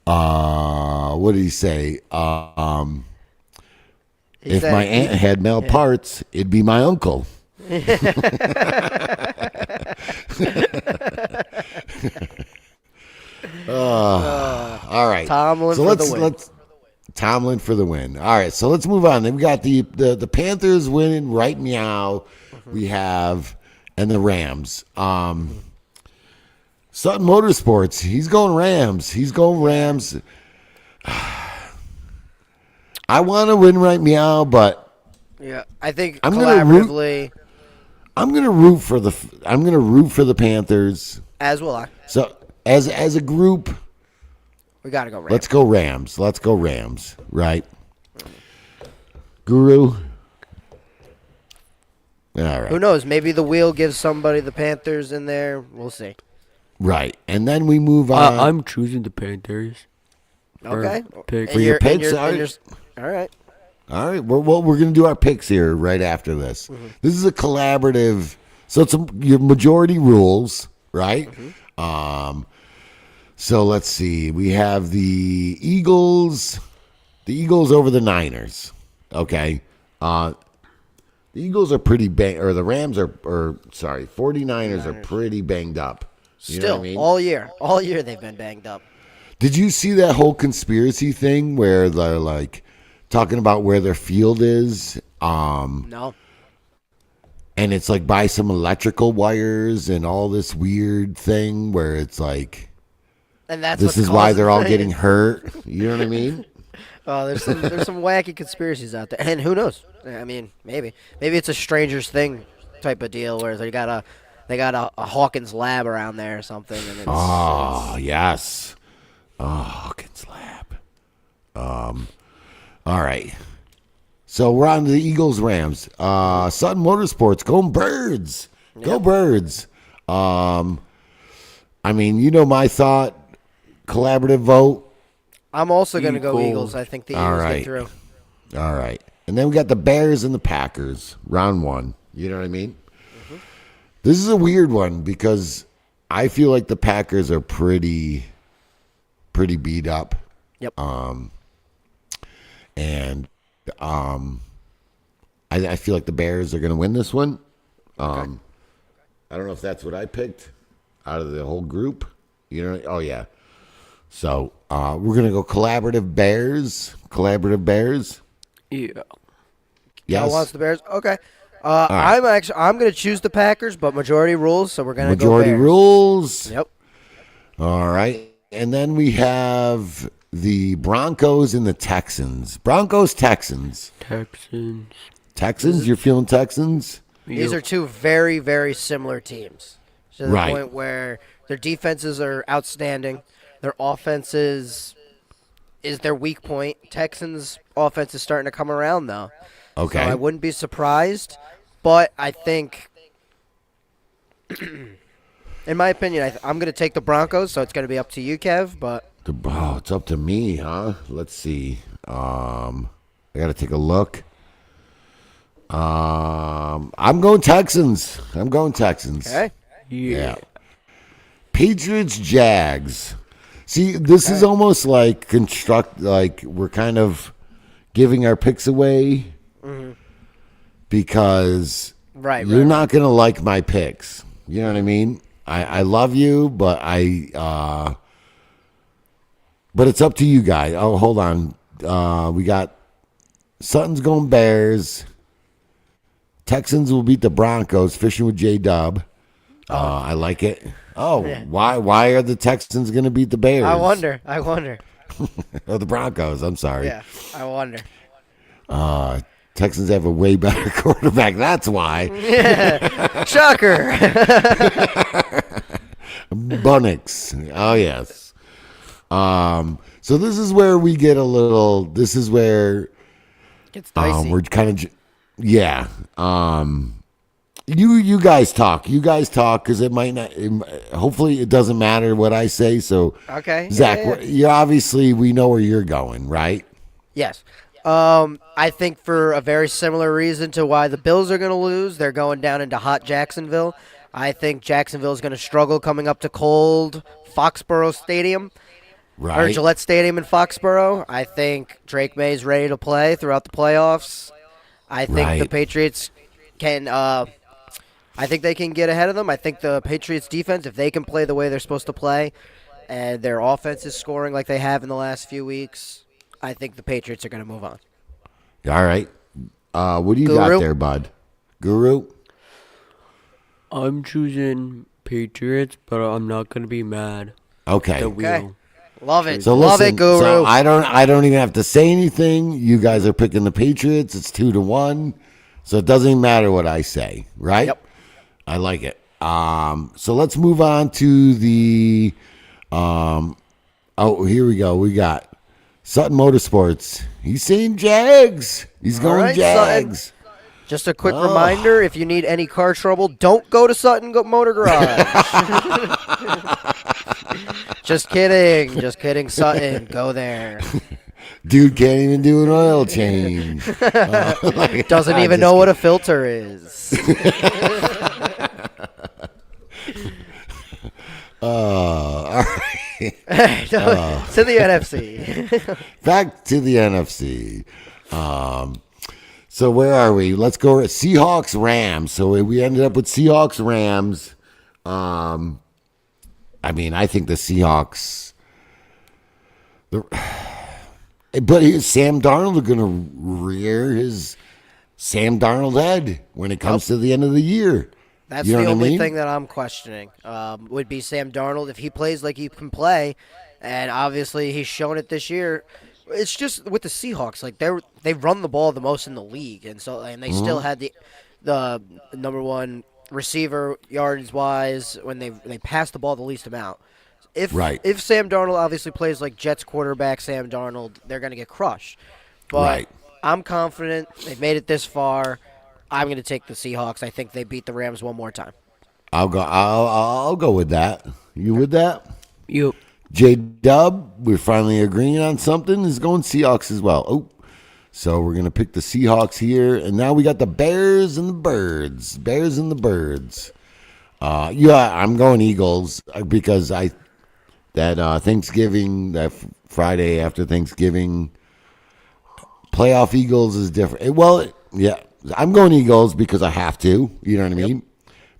what did he say? If my aunt had male parts, it'd be my uncle. All right. Tomlin for the win. Tomlin for the win. All right, so let's move on. Then we got the Panthers winning right meow. We have and the Rams. Sutton Motorsports. He's going Rams. I want to win right meow, but Yeah, I think I'm collaboratively, gonna root for the Panthers. as will I. So as a group, We got to go Rams. let's go Rams. Right, Guru. All right. Who knows? Maybe the wheel gives somebody the Panthers in there. We'll see. Right, and then we move on. I'm choosing the Panthers. Okay. Pick. For your picks, all right. All right, we're gonna do our picks here right after this. This is a collaborative, so it's your majority rules, right? So let's see. We have the Eagles over the Niners. Okay, the Eagles are pretty or the Rams are, 49ers are pretty banged up. You know Still, what I mean? all year they've been banged up. Did you see that whole conspiracy thing where they're like talking about where their field is? No. And it's like by some electrical wires and all this weird thing where it's like, And that's this what's is why causing they're all it. getting hurt. You know what I mean? There's some wacky conspiracies out there, and who knows? I mean, maybe it's a Stranger's Thing type of deal where they got a Hawkins lab around there or something. And it's, Oh, yes. Oh, Hawkins Lab. All right. So we're on to the Eagles Rams. Sutton Motorsports, going Birds. Go Birds. I mean, you know my thought. Collaborative vote. I'm also going to go Eagles. Eagles. I think the All Eagles right. get through. All right. And then we got the Bears and the Packers, round one. You know what I mean? This is a weird one because I feel like the Packers are pretty beat up. Yep. And I feel like the Bears are going to win this one. I don't know if that's what I picked out of the whole group. You know? Oh, yeah. So we're going to go collaborative Bears. Yeah. Yes. Who wants the Bears? Okay. I'm going to choose the Packers, but majority rules, so we're going to go Majority Bears. rules. Yep. All right. And then we have the Broncos and the Texans. Texans. You're feeling Texans? These are two very, very similar teams. To the Right. point where their defenses are outstanding. Their offenses is their weak point. Texans' offense is starting to come around, though. Okay. So I wouldn't be surprised, but I think, in my opinion, I'm going to take the Broncos, so it's going to be up to you, Kev, but... It's up to me, huh? Let's see. I got to take a look. I'm going Texans. Okay. Yeah. Patriots, Jags. See, this is almost like we're kind of giving our picks away because you're not going to like my picks. You know what I mean? I love you, but but it's up to you guys. Oh, hold on. We got Sutton's going Bears. Texans will beat the Broncos. Fishing with J-Dub. I like it. Oh, why are the Texans going to beat the Bears? I wonder. Oh, the Broncos. I'm sorry. Yeah, I wonder. Texans have a way better quarterback. That's why. Shocker. Bunnix. Oh, yes. So this is where we get a little. This is where It's dicey. we're kind of. Yeah. You guys talk. You guys talk because it might not. Hopefully, it doesn't matter what I say. So, Okay. Zach, Yeah. you obviously we know where you're going, right? Yes. I think for a very similar reason to why the Bills are going to lose, they're going down into hot Jacksonville. I think Jacksonville is going to struggle coming up to cold Foxborough Stadium or Right. Gillette Stadium in Foxborough. I think Drake May's ready to play throughout the playoffs. I think the Right. Patriots can. I think they can get ahead of them. I think the Patriots defense, if they can play the way they're supposed to play, and their offense is scoring like they have in the last few weeks, I think the Patriots are going to move on. All right. What do you got Guru? there, bud? Guru? I'm choosing Patriots, but I'm not gonna be mad. Okay. The wheel. Love it. So Love listen, it, Guru. so I don't even have to say anything. You guys are picking the Patriots. It's 2-1. So it doesn't even matter what I say, right? Yep. I like it. So let's move on to the here we go. We got Sutton Motorsports. He's saying Jags. He's going right, Jags. Just a quick reminder, if you need any car trouble, don't go to Sutton Motor Garage. Just kidding. Just kidding, Sutton. Go there. Dude can't even do an oil change. Doesn't even know what a filter is. All right. To the NFC. Back to the NFC. So where are we? Let's go at Seahawks Rams. So we ended up with Seahawks Rams. I mean, I think the Seahawks. But Sam Darnold are going to rear his Sam Darnold head when it comes to the end of the year. That's You know the what I only mean? thing that I'm questioning. Would be Sam Darnold if he plays like he can play, and obviously he's shown it this year. It's just with the Seahawks, like they run the ball the most in the league, and they still had the number one receiver yards wise when they passed the ball the least amount. If Sam Darnold obviously plays like Jets quarterback Sam Darnold, they're going to get crushed. But Right. I'm confident they've made it this far. I'm going to take the Seahawks. I think they beat the Rams one more time. I'll go with that. You with that? Yep. J-Dub, we're finally agreeing on something, is going Seahawks as well. Oh, so we're going to pick the Seahawks here. And now we got the Bears and the Birds. Bears and the Birds. Yeah, I'm going Eagles because Thanksgiving, that Friday after Thanksgiving, playoff Eagles is different. Well, yeah, I'm going Eagles because I have to. You know what I mean?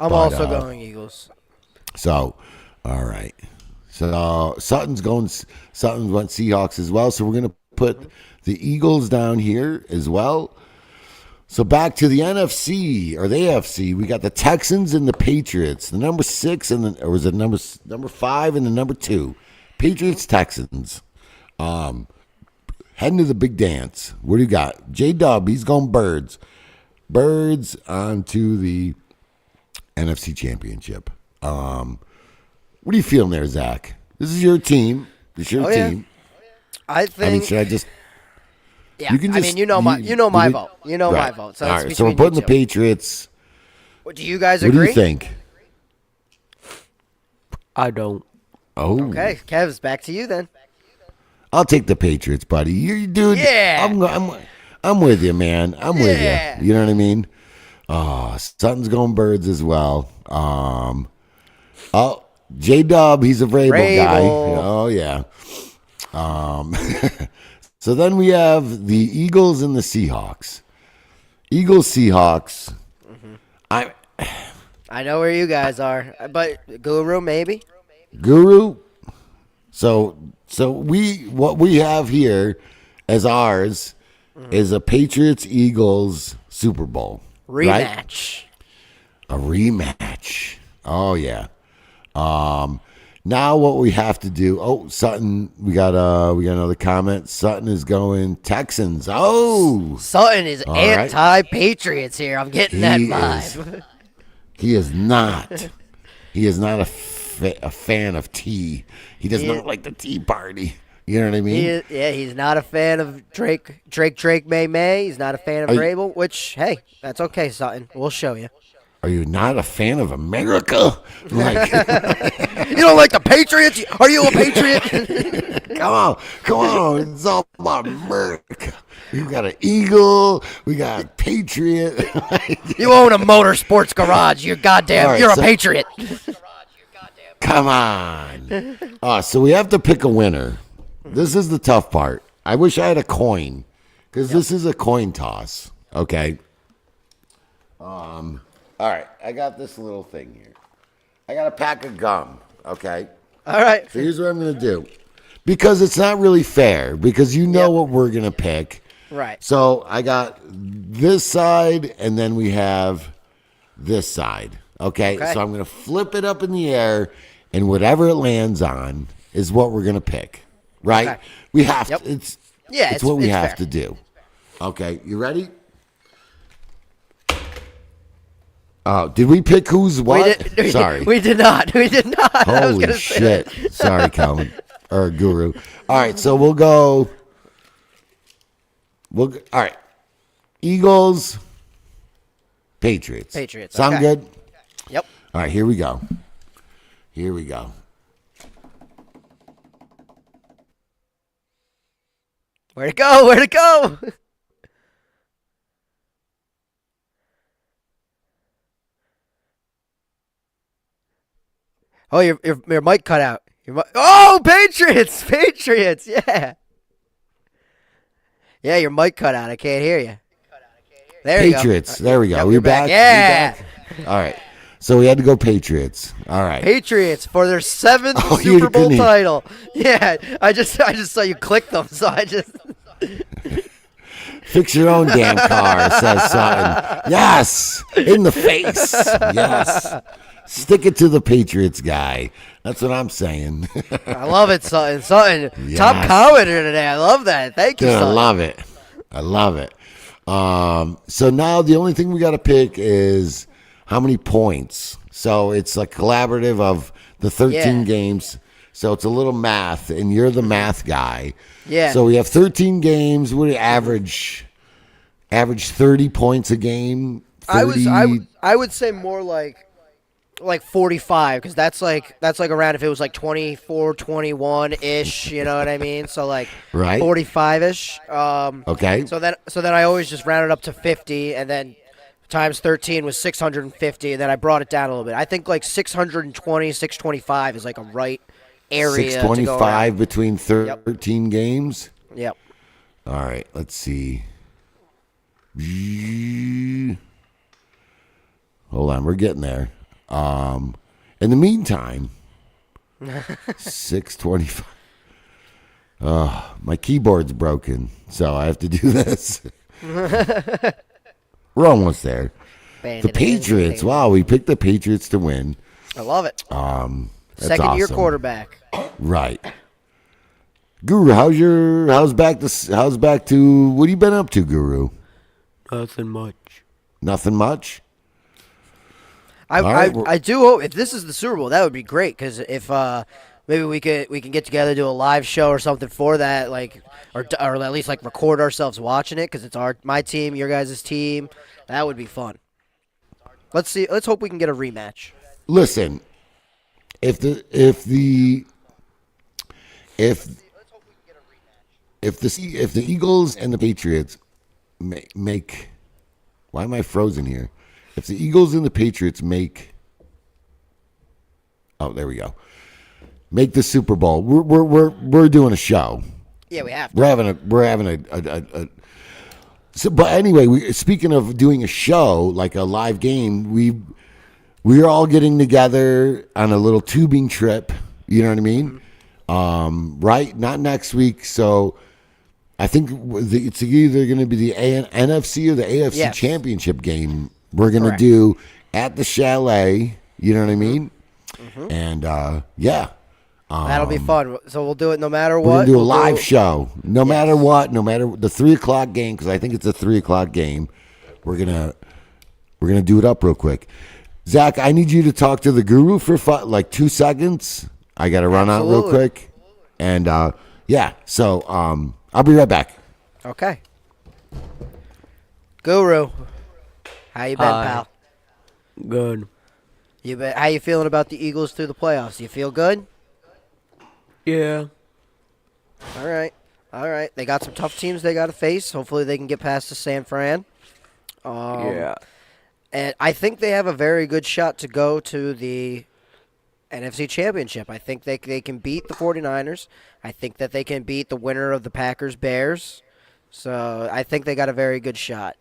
I'm also going Eagles. So, all right. So Sutton went Seahawks as well. So we're going to put the Eagles down here as well. So back to the NFC or the AFC, we got the Texans and the Patriots. The number 6 or was it number 5 and the number 2? Patriots Texans. Heading to the big dance. What do you got? J-Dub, he's going Birds. Birds onto the NFC Championship. What are you feeling there, Zach? This is your team. This is your team. I think. Should I just? Yeah. You can I just. mean, you know my vote. You know my vote. So all it's right. So we're between putting you the two. Patriots. Do you guys What agree? do you think? I don't. Oh. Okay, Kev's back to you then. I'll take the Patriots, buddy. You, dude. Yeah. I'm with you, man. I'm with Yeah. you. You know what I mean? Sutton's going Birds as well. J-Dub, he's a Vrabel guy. Oh, yeah. So then we have the Eagles and the Seahawks. Eagles, Seahawks. I know where you guys are, but Guru maybe. Guru. So what we have here as ours is a Patriots Eagles Super Bowl. Rematch. Right? A rematch. Oh yeah. Now what we have to do? Oh, Sutton, we got another comment. Sutton is going Texans. Oh, Sutton is All right. anti-Patriots here. I'm getting that He vibe. he is not. He is not a fan of tea. He does not like the Tea Party. You know what I mean? He's not a fan of Drake, May. He's not a fan of Vrabel, which, hey, that's okay, Sutton. We'll show you. Are you not a fan of America? Like, You don't like the Patriots? Are you a Patriot? come on. It's all about America. We got an Eagle. We got a Patriot. You own a motorsports garage. You're All right, you're a so- Patriot. Come on. So we have to pick a winner. This is the tough part. I wish I had a coin because this is a coin toss. Okay. All right. I got this little thing here. I got a pack of gum. Okay. All right. So here's what I'm going to do. Because it's not really fair because you know what we're going to pick. Right. So I got this side and then we have this side. Okay. So I'm going to flip it up in the air and whatever it lands on is what we're going to pick. Right? Okay. We have Yep. to. It's It's what we it's have fair. to do. Okay. You ready? Oh, did we pick who's what? Sorry. We did not. We did not. I was Holy gonna say that. shit. Sorry, Colin. Or Guru. All right, so we'll go. All right. Eagles, Patriots. Sound okay. good? Yep. All right, here we go. Here we go. Where'd it go? Where'd it go? Oh, your mic cut out. Oh, Patriots! Patriots! Yeah. Yeah, your mic cut out. I can't hear you. There you go. Patriots. There we go. Yep, we you're back? Yeah. We back? All right. So we had to go Patriots. All right. Patriots for their 7th Oh, you Super Bowl couldn't even- title. Yeah, I just saw you click them, so I just. Fix your own damn car, says Sutton. Yes. In the face. Yes. Stick it to the Patriots guy. That's what I'm saying. I love it, Sutton. Sutton, Yes. top commenter today. I love that. Thank you, Dude, I Sutton. love it. I love it. So now the only thing we got to pick is how many points. So it's a collaborative of the 13 Yeah. games. So it's a little math, and you're the math guy. Yeah. So we have 13 games. What do you average 30 points a game? 30? I would say more like 45 because that's like around if it was like 24, 21 ish. You know what I mean? So like Right. 45 ish. Okay. So then I always just rounded up to 50, and then times 13 was 650, and then I brought it down a little bit. I think like 620, 625 is like a right area. 625 between 13 games. Yep. All right, let's see. Hold on, we're getting there. In the meantime, 625. My keyboard's broken, so I have to do this. We're almost there. The Patriots. Wow, we picked the Patriots to win. I love it. That's Second year awesome. quarterback. Right. Guru, how's back to what have you been up to, Guru? Nothing much. Nothing much? I right, well- I do hope if this is the Super Bowl, that would be great because if maybe we can get together, do a live show or something for that, like or at least like record ourselves watching it because it's my team, your guys' team. That would be fun. Let's see. Let's hope we can get a rematch. Listen, if the Eagles and the Patriots make why am I frozen here? If the Eagles and the Patriots make there we go. Make the Super Bowl. We're doing a show. Yeah, we have to. We're having a so, but anyway, speaking of doing a show, like a live game, we're all getting together on a little tubing trip. You know what I mean? Right? Not next week. So I think it's either going to be the NFC or the AFC Yes. Championship game we're going to Correct. do at the Chalet. You know what I mean? And, yeah. That'll be fun. So we'll do it no matter what. We're gonna do a We'll live show, no matter what, no matter the 3:00 game, because I think it's a 3:00 game. We're gonna do it up real quick. Zach, I need you to talk to the guru for like 2 seconds. I got to run out real quick, and so I'll be right back. Okay. Guru, how you been, Hi. pal? Good. How you feeling about the Eagles through the playoffs? You feel good? Yeah. All right. They got some tough teams they got to face. Hopefully they can get past the San Fran. Yeah. And I think they have a very good shot to go to the NFC Championship. I think they can beat the 49ers. I think that they can beat the winner of the Packers-Bears. So I think they got a very good shot.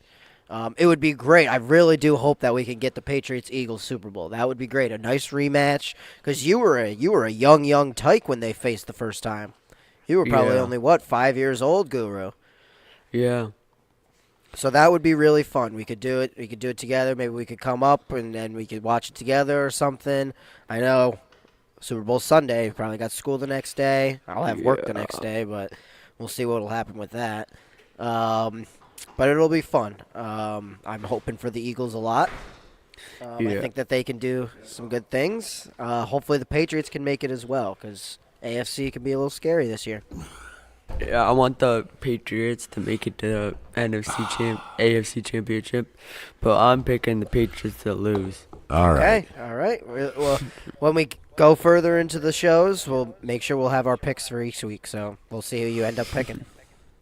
It would be great. I really do hope that we can get the Patriots-Eagles Super Bowl. That would be great. A nice rematch. Because you were a young tyke when they faced the first time. You were probably only, 5 years old, Guru? Yeah. So that would be really fun. We could do it. We could do it together. Maybe we could come up and then we could watch it together or something. I know Super Bowl Sunday. Probably got school the next day. I'll have work the next day, but we'll see what will happen with that. But it'll be fun. I'm hoping for the Eagles a lot. I think that they can do some good things. Hopefully the Patriots can make it as well because AFC can be a little scary this year. Yeah, I want the Patriots to make it to the AFC Championship, but I'm picking the Patriots to lose. All right. Okay, all right. Well, when we go further into the shows, we'll make sure we'll have our picks for each week. So we'll see who you end up picking.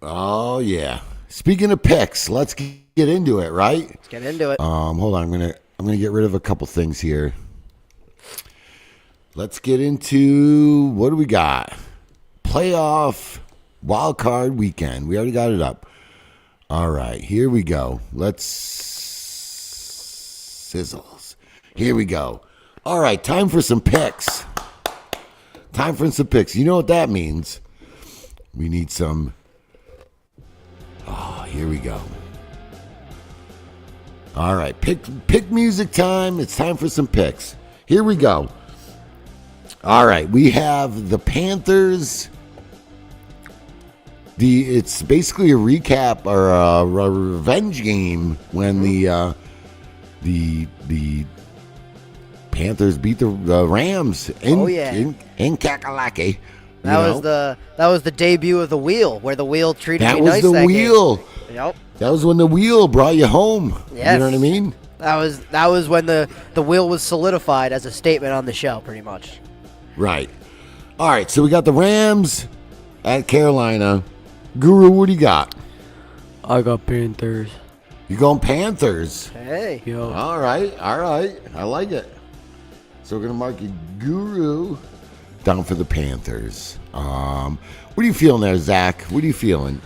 Oh yeah. Speaking of picks, let's get into it. Right. Let's get into it. Hold on. I'm gonna get rid of a couple things here. Let's get into what do we got? Playoff Wildcard weekend. We already got it up. All right, here we go. Let's sizzles. Here we go. All right, time for some picks. You know what that means? We need some. Oh, here we go. All right, pick music time. It's time for some picks. Here we go. All right, we have the Panthers. It's basically a recap or a revenge game when the Panthers beat the Rams in Kakalaki. That was the debut of the wheel, where the wheel treated That you was nice. the that wheel. Game. Yep. That was when the wheel brought you home. Yes. You know what I mean? That was when the wheel was solidified as a statement on the show, pretty much. Right. All right. So we got the Rams at Carolina. Guru, what do you got? I got Panthers. You going Panthers? Hey. Yo. All right. I like it. So we're gonna mark you Guru down for the Panthers. What are you feeling there, Zach? What are you feeling?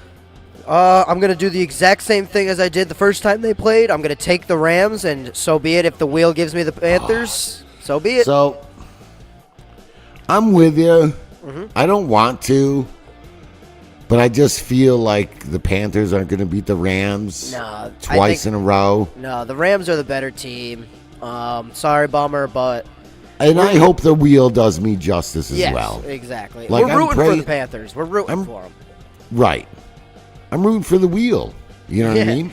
I'm going to do the exact same thing as I did the first time they played. I'm going to take the Rams, and so be it. If the wheel gives me the Panthers, so be it. So, I'm with you. I don't want to, but I just feel like the Panthers aren't going to beat the Rams twice in a row. No, the Rams are the better team. Sorry, Bummer, but... And I hope the wheel does me justice as well. Yes, exactly. Like, We're rooting for the Panthers. We're rooting for them. Right. I'm rooting for the wheel. You know what I mean?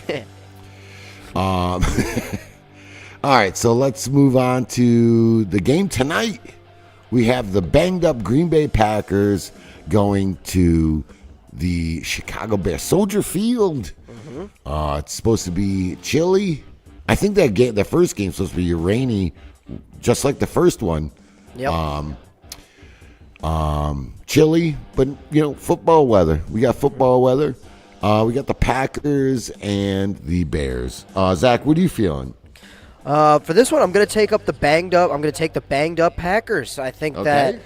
All right, so let's move on to the game tonight. We have the banged-up Green Bay Packers going to the Chicago Bears. Soldier Field. It's supposed to be chilly. I think the first game's supposed to be rainy, just like the first one. Yep. Chilly, but, football weather. We got football weather. We got the Packers and the Bears. Zach, what are you feeling? For this one, I'm going to take the banged up Packers. I think that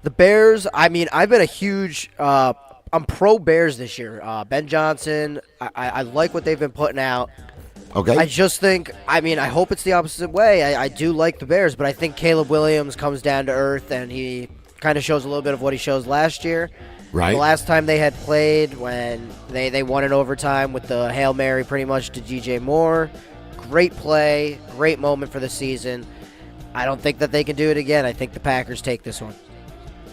the Bears, I've been a huge, I'm pro Bears this year. Ben Johnson, I like what they've been putting out. Okay. I just think, I hope it's the opposite way. I do like the Bears, but I think Caleb Williams comes down to earth and he kind of shows a little bit of what he shows last year. Right. The last time they had played, when they won in overtime with the Hail Mary pretty much to DJ Moore. Great play, great moment for the season. I don't think that they can do it again. I think the Packers take this one.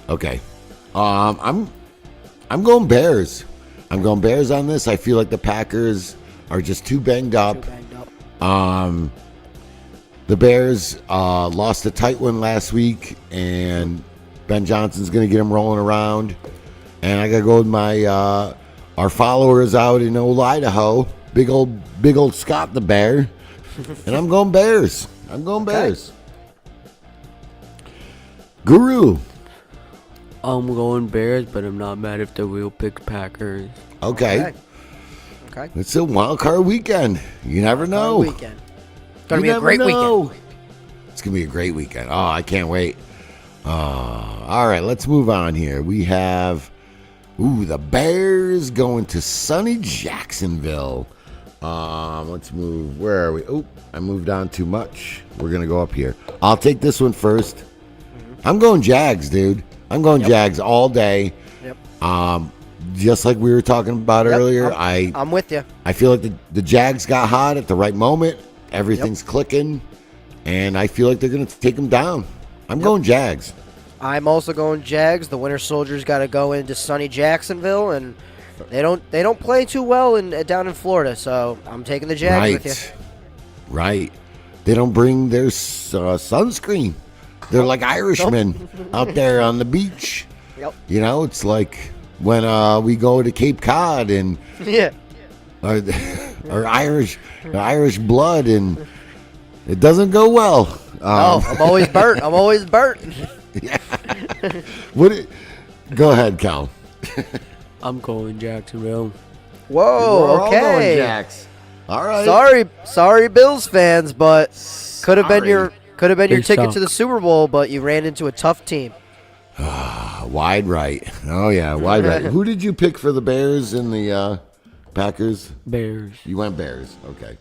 Okay. I'm going Bears. I'm going Bears on this. I feel like the Packers are just too banged up. The Bears lost a tight one last week, and Ben Johnson's going to get him rolling around. And I got to go with my our followers out in old Idaho, big old Scott the Bear, and I'm going Bears. I'm going Bears. Guru. I'm going Bears, but I'm not mad if the wheel picks Packers. Okay. Okay. It's a wild card weekend. You never know. Weekend. Gonna be a great weekend. It's gonna be a great weekend. Oh, I can't wait. All right, let's move on here. We have the Bears going to sunny Jacksonville. Let's move. Where are we? Oh, I moved on too much. We're gonna go up here. I'll take this one first. I'm going Jags, dude. I'm going Jags all day. Yep. Just like we were talking about earlier. I'm with you. I feel like the Jags got hot at the right moment. Everything's clicking, and I feel like they're going to take them down. I'm going Jags. I'm also going Jags. The Winter Soldiers got to go into sunny Jacksonville, and they don't play too well down in Florida. So I'm taking the Jags with you. Right. They don't bring their sunscreen. They're like Irishmen out there on the beach. Yep. You know, it's like when we go to Cape Cod and our Irish blood, and it doesn't go well. No, I'm always burnt. I'm always burnt. Yeah. Go ahead, Cal. I'm going Jacksonville. Whoa. We're all going Okay. Jacks. All right. Sorry, Bills fans, but could have been your They ticket to suck. the Super Bowl, but you ran into a tough team. Wide right. Oh yeah, wide right. Who did you pick for the Bears and the Packers? Bears. You went Bears. Okay.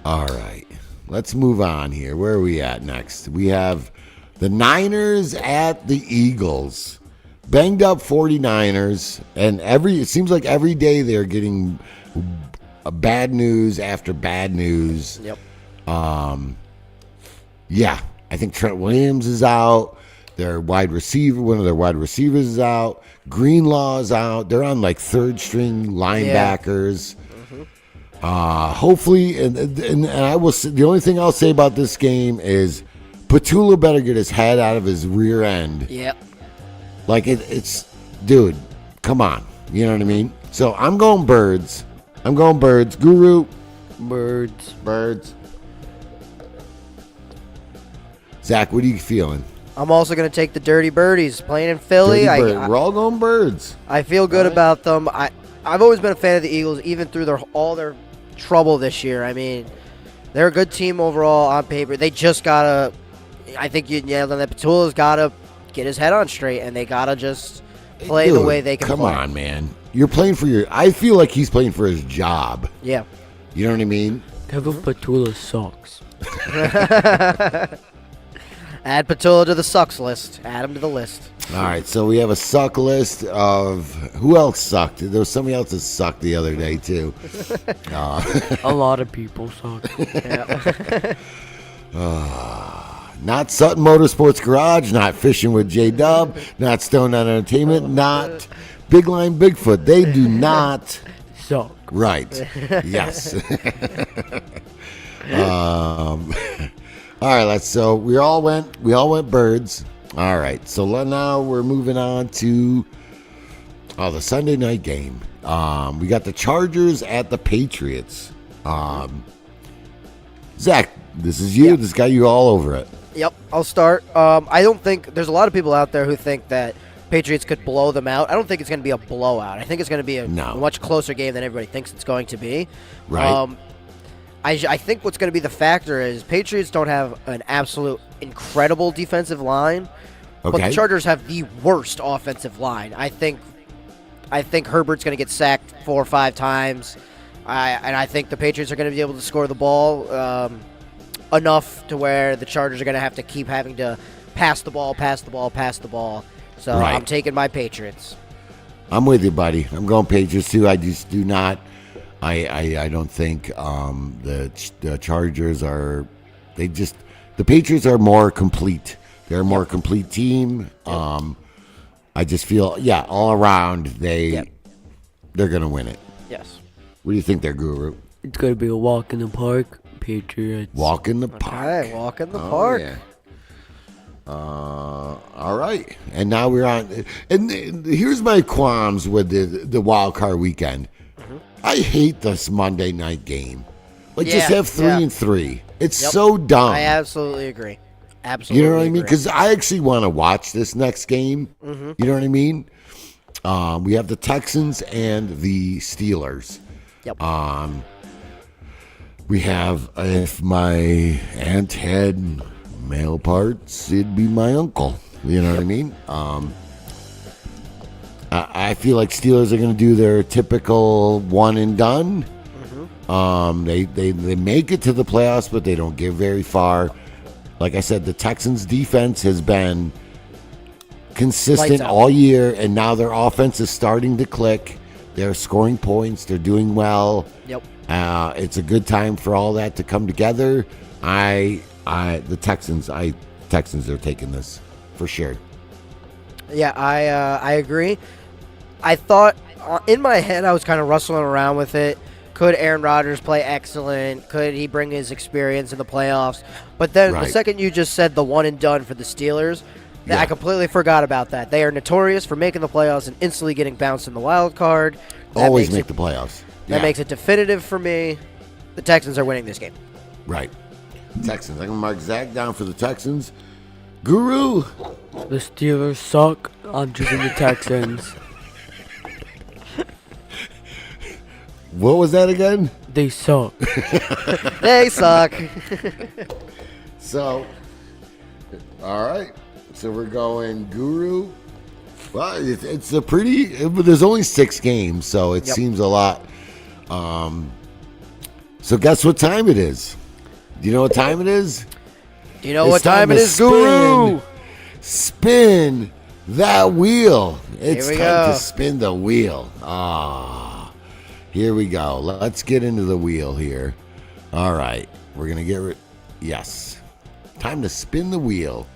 All right. Let's move on here. Where are we at next? We have the Niners at the Eagles. Banged up 49ers, and it seems like every day they're getting bad news after bad news. Yep. Yeah, I think Trent Williams is out. One of their wide receivers is out. Greenlaw is out. They're on like third string linebackers. Hopefully, and I will. The only thing I'll say about this game is Petula better get his head out of his rear end. Yep. Like it's, dude, come on. You know what I mean? So I'm going Birds. Guru. Birds. Zach, what are you feeling? I'm also going to take the Dirty Birdies playing in Philly. We're all going Birds. I feel good about them. I've always been a fan of the Eagles, even through all their trouble this year. I mean, they're a good team overall on paper. They just gotta. I think you nailed on that. Petula's gotta get his head on straight, and they gotta just play the way they can. Come play. on, man. You're playing for your. I feel like he's playing for his job. Yeah. You know what I mean? Kevin Petula sucks. Add Petula to the sucks list. Add him to the list. All right, so we have a suck list of who else sucked. There was somebody else that sucked the other day too. A lot of people suck. Yeah. Not Sutton Motorsports Garage, not Fishing with J Dub, not Stone On Entertainment, not Big Line Bigfoot. They do not Suck. right. Yes. All right, so we all went Birds. All right, so now we're moving on to the Sunday night game. We got the Chargers at the Patriots. Zach, this is you. Yeah. This got you all over it. Yep, I'll start. I don't think there's a lot of people out there who think that Patriots could blow them out. I don't think it's going to be a blowout. I think it's going to be a much closer game than everybody thinks it's going to be. Right. I think what's going to be the factor is Patriots don't have an absolute incredible defensive line, but the Chargers have the worst offensive line. I think Herbert's going to get sacked 4 or 5 times, and I think the Patriots are going to be able to score the ball enough to where the Chargers are going to have to keep having to pass the ball. So I'm taking my Patriots. I'm with you, buddy. I'm going Patriots too. I just do not. I don't think the Chargers are. The Patriots are more complete. They're a more complete team. I just feel, all around they're gonna win it. Yes. What do you think, there, Guru? It's gonna be a walk in the park. Patriots. Walk in the park. All right, walk in the park. Yeah. All right, and now we're on. And here's my qualms with the wild card weekend. I hate this Monday night game. Like, just have 3 and 3. It's so dumb. I absolutely agree. Absolutely. You know what I mean? Because I actually want to watch this next game. You know what I mean? We have the Texans and the Steelers. Yep. We have, if my aunt had male parts, it'd be my uncle. You know what I mean? I feel like Steelers are going to do their typical one and done. They make it to the playoffs, but they don't get very far. Like I said, the Texans' defense has been consistent all year, and now their offense is starting to click. They're scoring points. They're doing well. Yep. It's a good time for all that to come together. The Texans are taking this for sure. Yeah, I agree. I thought in my head I was kind of rustling around with it. Could Aaron Rodgers play excellent? Could he bring his experience in the playoffs? But then the second you just said the one and done for the Steelers, I completely forgot about that. They are notorious for making the playoffs and instantly getting bounced in the wild card. Always make the playoffs. That makes it definitive for me. The Texans are winning this game. Right. Texans. I'm going to mark Zach down for the Texans. Guru. The Steelers suck. I'm choosing the Texans. What was that again? They suck. They suck. So, all right. So we're going Guru. Well, it's a pretty. There's only 6 games, so it seems a lot. So guess what time it is? Do you know what time it is? Do you know what time it is, Guru? Spin that wheel. It's Here we time go. to spin the wheel. Here we go. Let's get into the wheel here. All right. We're going to get rid. Yes. Time to spin the wheel.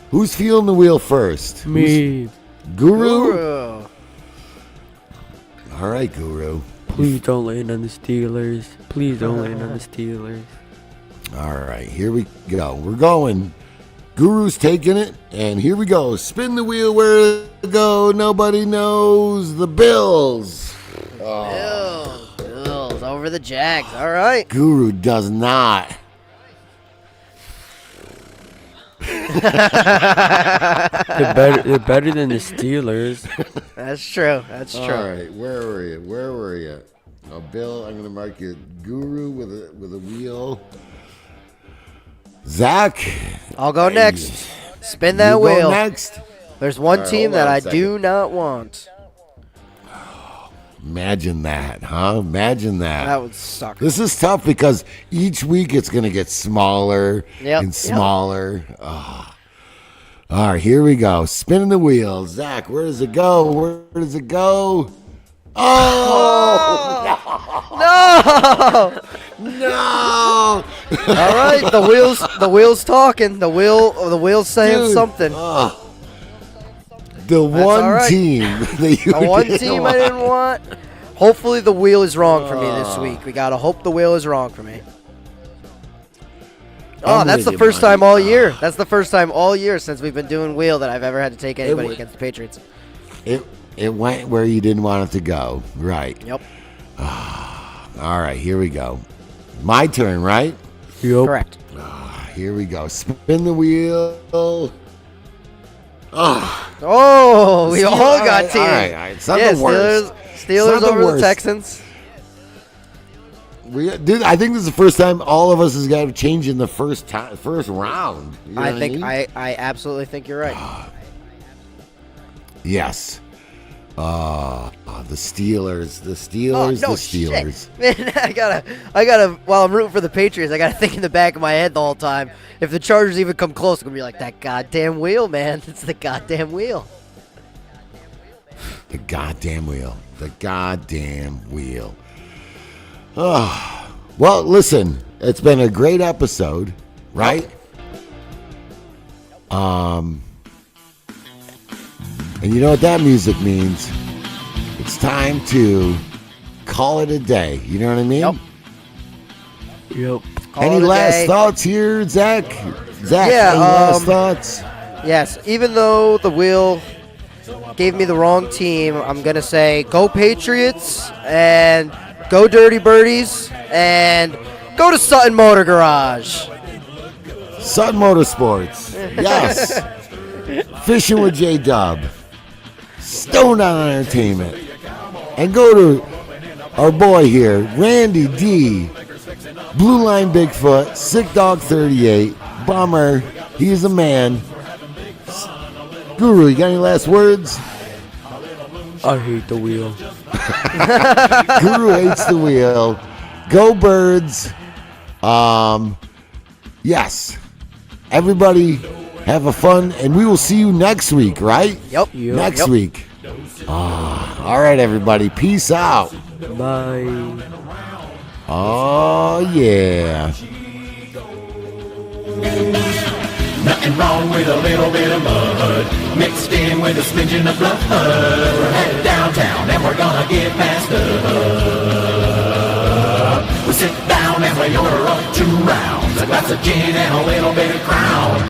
Who's feeling the wheel first? Me. Guru? All right, Guru. Please don't land on the Steelers. Please don't land on the Steelers. All right. Here we go. We're going. Guru's taking it. And here we go. Spin the wheel. Where to go? Nobody knows. The Bills. Bills over the Jags. All right. Guru does not. They're better than the Steelers. That's true. That's true. All right, where were you? Oh, Bill, I'm gonna mark you Guru with a wheel. Zach, I'll go next. Spin that you wheel. go next. There's one All right, team hold on that a I second. do not want. Imagine that, huh? Imagine that. That would suck. This is tough because each week it's gonna get smaller Yep. and smaller. All right, here we go. Spinning the wheel. Zach, where does it go? Where does it go? Oh! No! No! All right, the wheel's talking. The wheel's saying Dude, something. The one all right. team that you The one didn't team I want. didn't want. Hopefully the wheel is wrong for me this week. We gotta hope the wheel is wrong for me. Oh, I'm that's with the you, first buddy. time all year. That's the first time all year since we've been doing wheel that I've ever had to take anybody against the Patriots. It went where you didn't want it to go. Right. Yep. All right, here we go. My turn, right? Yup. Correct. Here we go. Spin the wheel. Oh, we all got teams. All right. It's not Yeah, the worst. Steelers It's not the over the worst. Texans. Dude, I think this is the first time all of us has got to change in the first round. You know what I think mean? I absolutely think you're right. Yes. The Steelers. The Oh, Steelers. no the Steelers. shit. Man, I gotta, while I'm rooting for the Patriots, I gotta think in the back of my head the whole time. If the Chargers even come close, I'm gonna be like, that goddamn wheel, man. It's the goddamn wheel. The goddamn wheel. The goddamn wheel. Oh. Well, listen, it's been a great episode, right? And you know what that music means? It's time to call it a day. You know what I mean? Yep. Yep. Any last thoughts here, Zach? Zach, Yeah, any last thoughts? Yes, even though the wheel gave me the wrong team, I'm going to say go Patriots and go Dirty Birdies and go to Sutton Motor Garage. Sun Motorsports. Yes. Fishing with J-Dub. Stone on Entertainment. And go to our boy here, Randy D. Blue Line Bigfoot, Sick Dog 38, Bummer. He's a man. Guru, you got any last words? I hate the wheel. Guru hates the wheel. Go Birds. Yes. Everybody have a fun, and we will see you next week, right? Yep. Next week. All right, everybody. Peace out. Bye. Oh, yeah. Nothing wrong with a little bit of mud mixed in with a smidgen of blood. We're headed downtown and we're gonna get past up. We sit down and we order up 2 rounds, a glass of gin and a little bit of Crown.